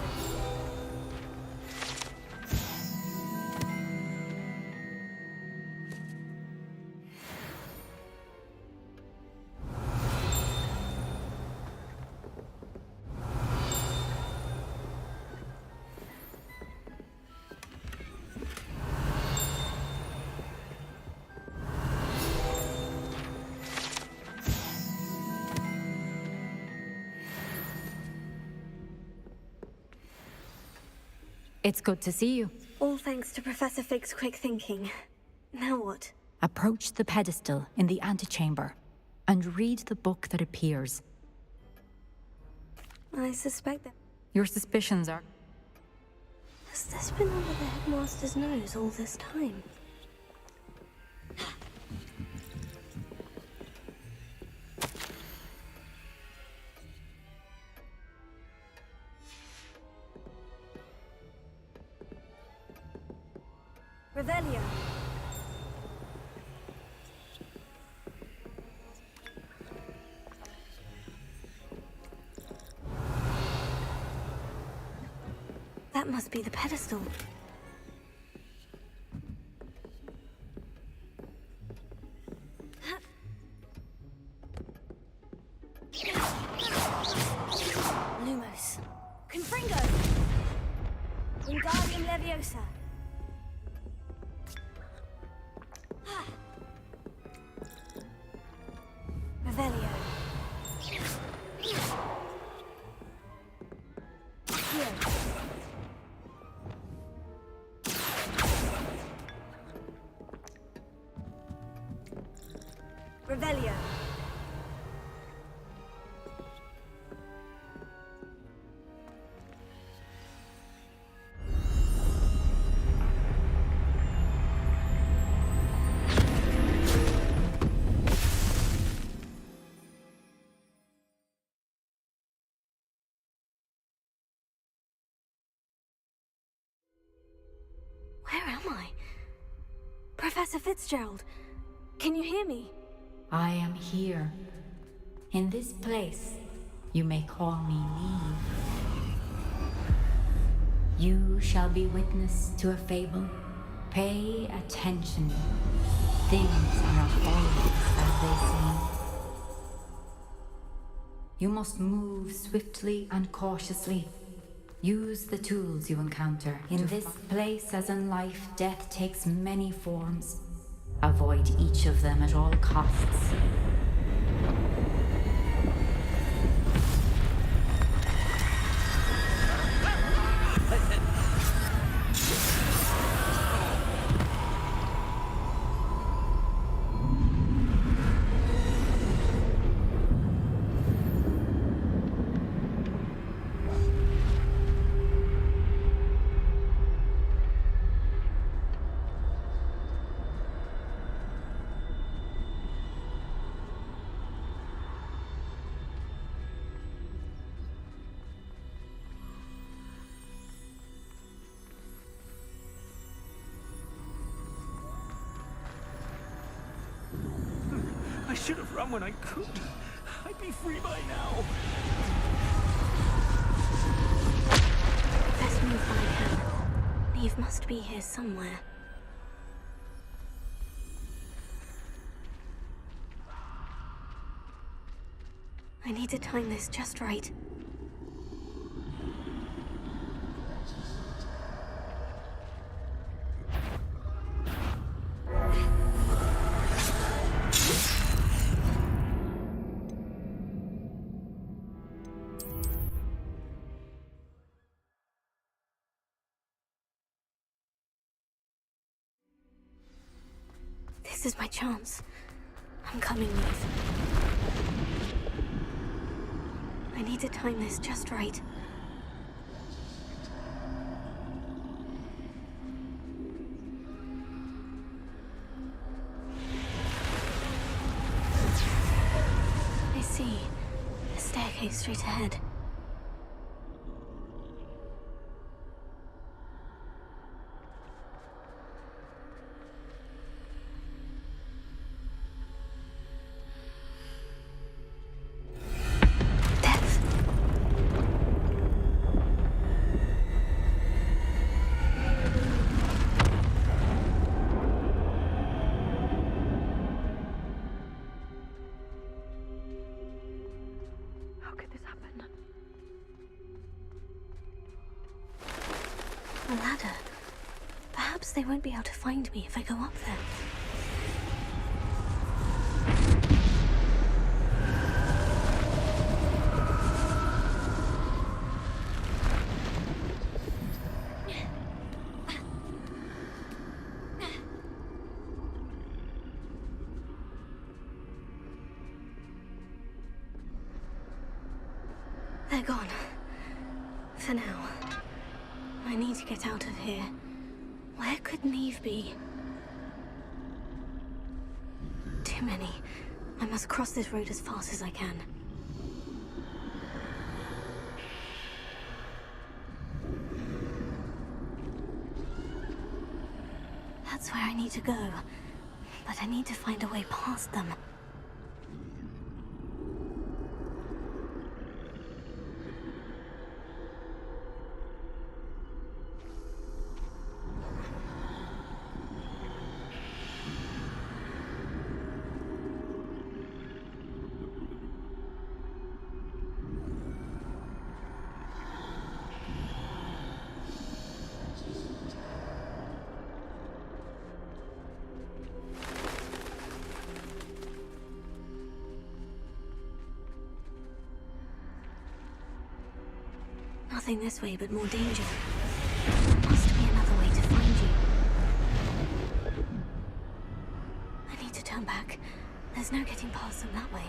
It's good to see you. All thanks to Professor Fig's quick thinking. Now what? Approach the pedestal in the antechamber and read the book that appears. I suspect that... Your suspicions are... Has this been under the headmaster's nose all this time? Revelio. That must be the pedestal. Lumos. Confringo! Wingardium Leviosa. Revelio. Here. Revelio. Where am I? Professor Fitzgerald, can you hear me? I am here. In this place, you may call me Neve. You shall be witness to a fable. Pay attention. Things are not always as they seem. You must move swiftly and cautiously. Use the tools you encounter. In this place, as in life, death takes many forms. Avoid each of them at all costs. I should have run when I could. I'd be free by now. Let's move while I can. Neve must be here somewhere. I need to time this just right. This is my chance. I'm coming, Neve. I need to time this just right. I see. A staircase straight ahead. A ladder. Perhaps they won't be able to find me if I go up there. They're gone. For now. I need to get out of here. Where could Neve be? Too many. I must cross this road as fast as I can. That's where I need to go. But I need to find a way past them. Nothing this way, but more danger. There must be another way to find you. I need to turn back. There's no getting past them that way.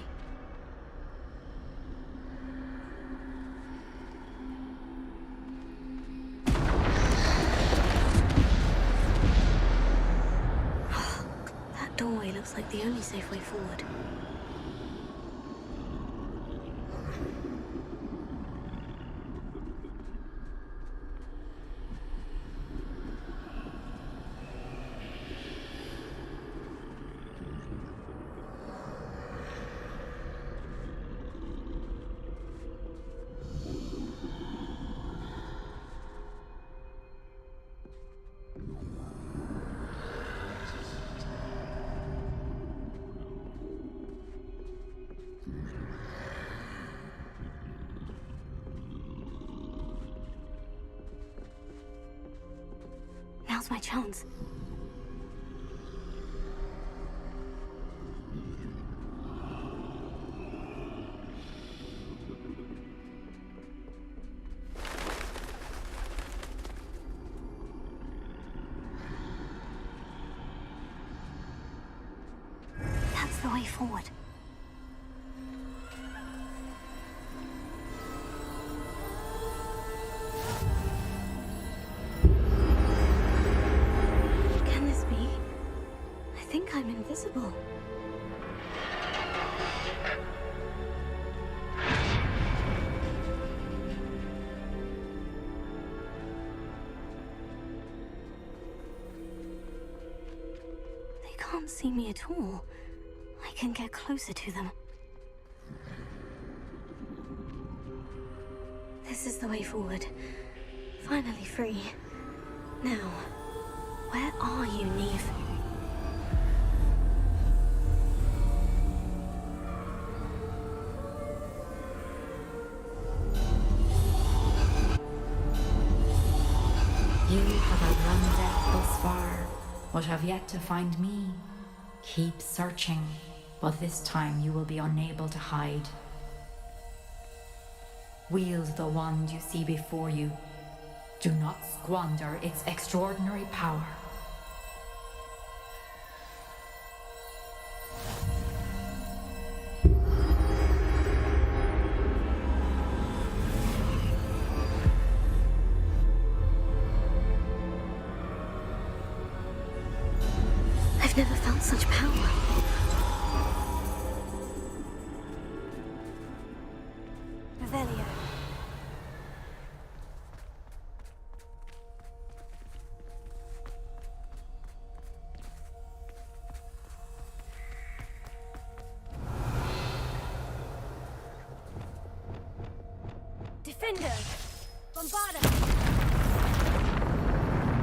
That doorway looks like the only safe way forward. Now's my chance. That's the way forward. I'm invisible. They can't see me at all. I can get closer to them. This is the way forward. Finally free. Now, where are you, Neve? You have outrun death thus far, but have yet to find me. Keep searching, but this time you will be unable to hide. Wield the wand you see before you. Do not squander its extraordinary power. I've never felt such power. Revelio. Defender! Bombarda!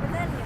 Revelio!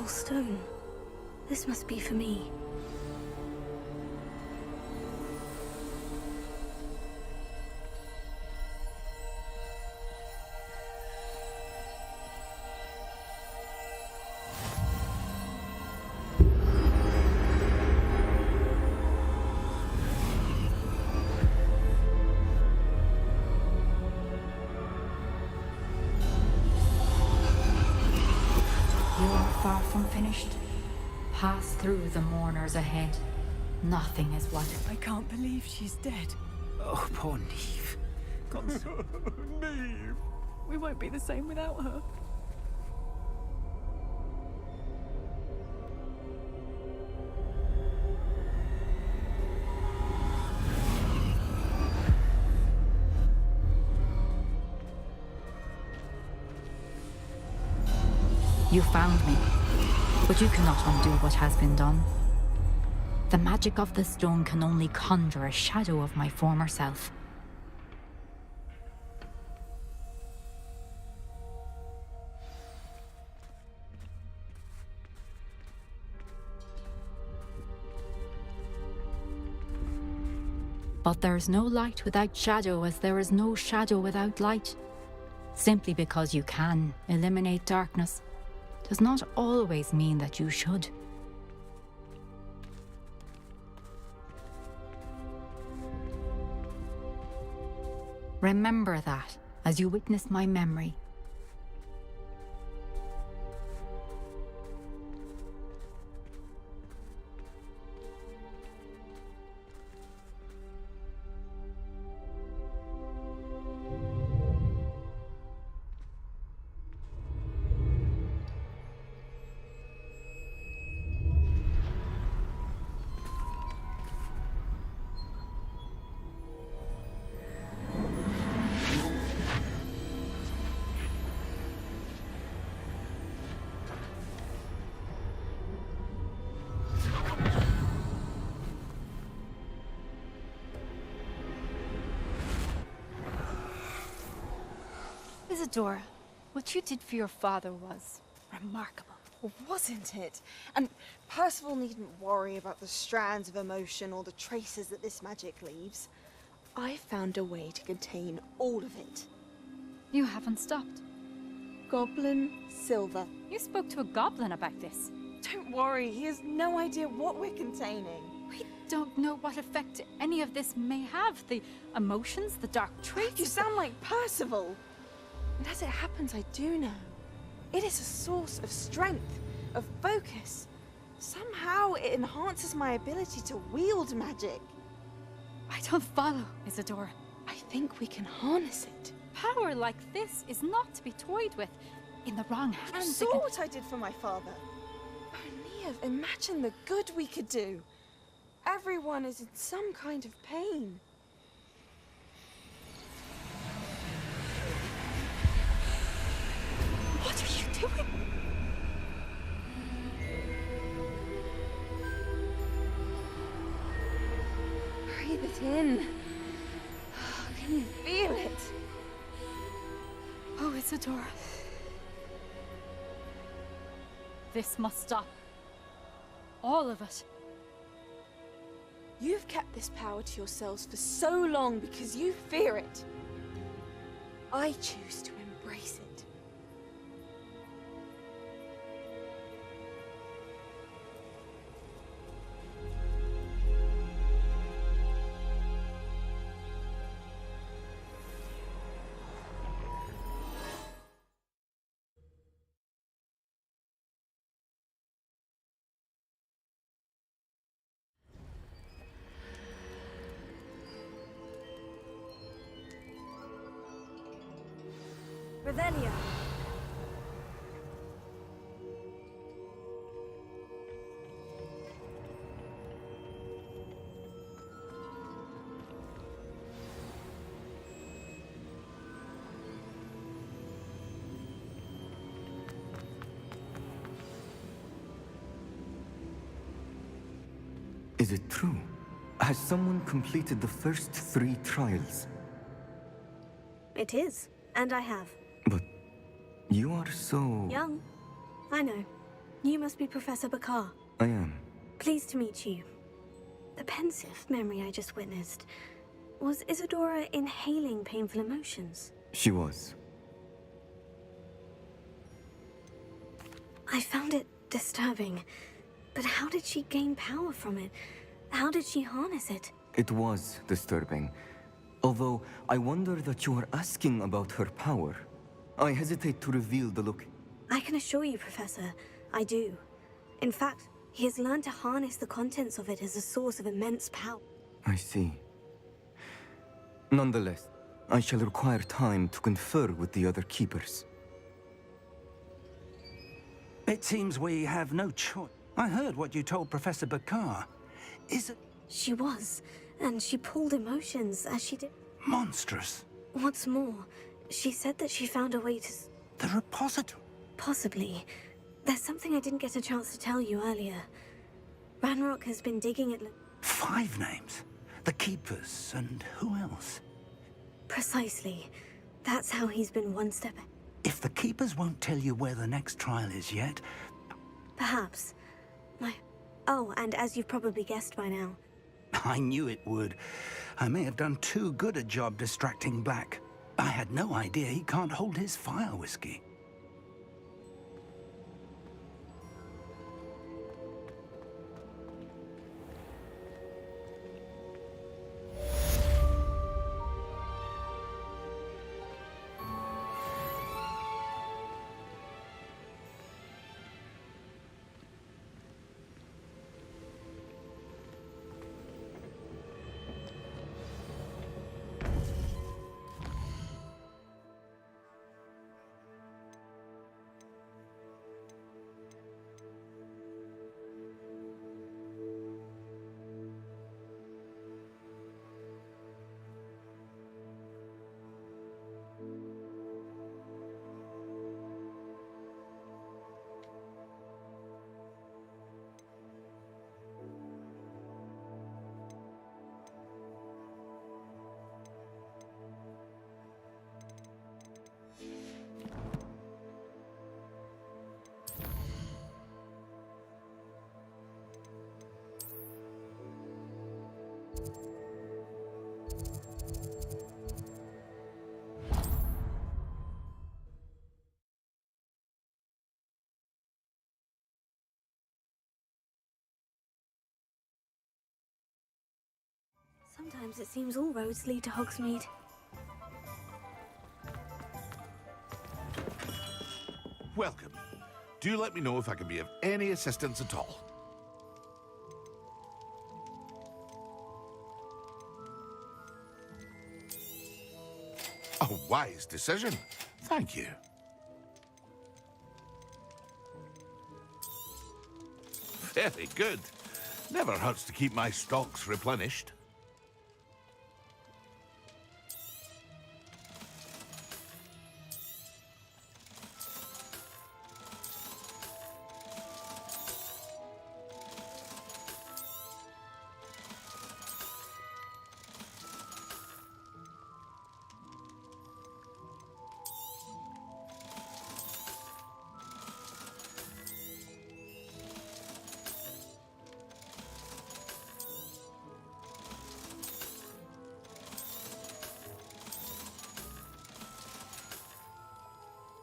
stone. This must be for me. Far from finished. Pass through the mourners ahead. Nothing is what... I can't believe she's dead. Oh, poor Neve. Neve! We won't be the same without her. You found me, but you cannot undo what has been done. The magic of the stone can only conjure a shadow of my former self. But there is no light without shadow, as there is no shadow without light. Simply because you can eliminate darkness does not always mean that you should. Remember that as you witness my memory. Isadora, what you did for your father was remarkable. Well, wasn't it? And Percival needn't worry about the strands of emotion or the traces that this magic leaves. I found a way to contain all of it. You haven't stopped. Goblin Silver. You spoke to a goblin about this. Don't worry, he has no idea what we're containing. We don't know what effect any of this may have. The emotions, the dark traits. You sound like Percival. And as it happens, I do know. It is a source of strength, of focus. Somehow it enhances my ability to wield magic. I don't follow, Isadora. I think we can harness it. Power like this is not to be toyed with. In the wrong hands, You saw what I did for my father. Oh, Neve, imagine the good we could do. Everyone is in some kind of pain. What are you doing? Breathe it in. Can you feel it? Oh, Isadora. This must stop. All of it. You've kept this power to yourselves for so long because you fear it. I choose to embrace it. Revelia. Is it true? Has someone completed the first 3 trials? It is, and I have. But you are so... Young. I know. You must be Professor Bakar. I am. Pleased to meet you. The pensive memory I just witnessed. Was Isadora inhaling painful emotions? She was. I found it disturbing. But how did she gain power from it? How did she harness it? It was disturbing. Although, I wonder that you are asking about her power. I hesitate to reveal the look. I can assure you, Professor, I do. In fact, he has learned to harness the contents of it as a source of immense power. I see. Nonetheless, I shall require time to confer with the other keepers. It seems we have no choice. I heard what you told Professor Bakar. Is it She was, and she pulled emotions as she did. monstrous? What's more, she said that she found a way to... The repository? Possibly. There's something I didn't get a chance to tell you earlier. Ranrock has been digging at... 5 names. The Keepers, and who else? Precisely. That's how he's been one step... If the Keepers won't tell you where the next trial is yet... Perhaps. Oh, and as you've probably guessed by now... I knew it would. I may have done too good a job distracting Black. I had no idea he can't hold his fire whiskey. Sometimes it seems all roads lead to Hogsmeade. Welcome. Do let me know if I can be of any assistance at all. A wise decision. Thank you. Very good. Never hurts to keep my stocks replenished.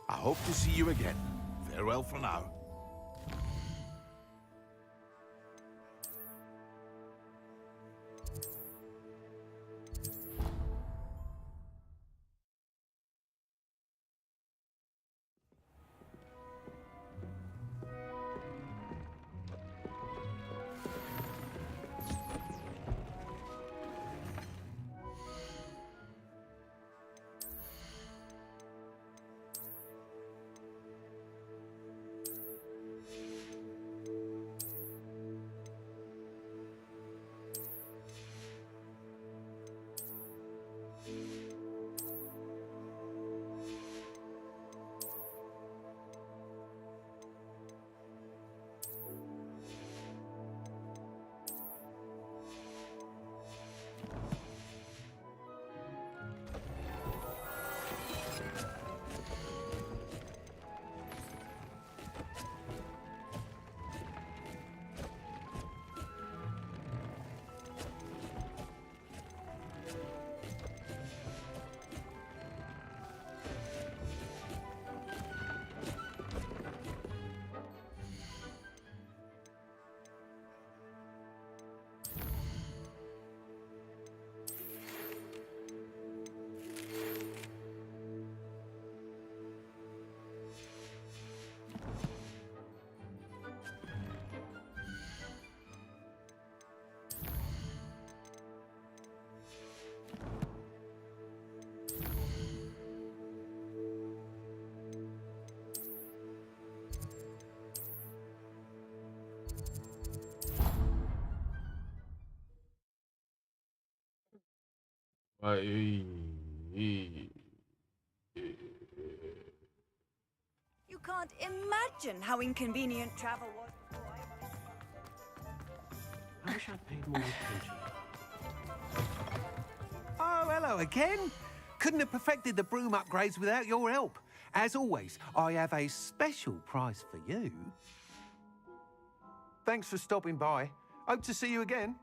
I hope to see you again. Farewell for now. You can't imagine how inconvenient travel was. I wish I'd paid more attention. Oh, hello again. Couldn't have perfected the broom upgrades without your help. As always, I have a special prize for you. Thanks for stopping by. Hope to see you again.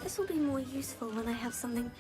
This will be more useful when I have something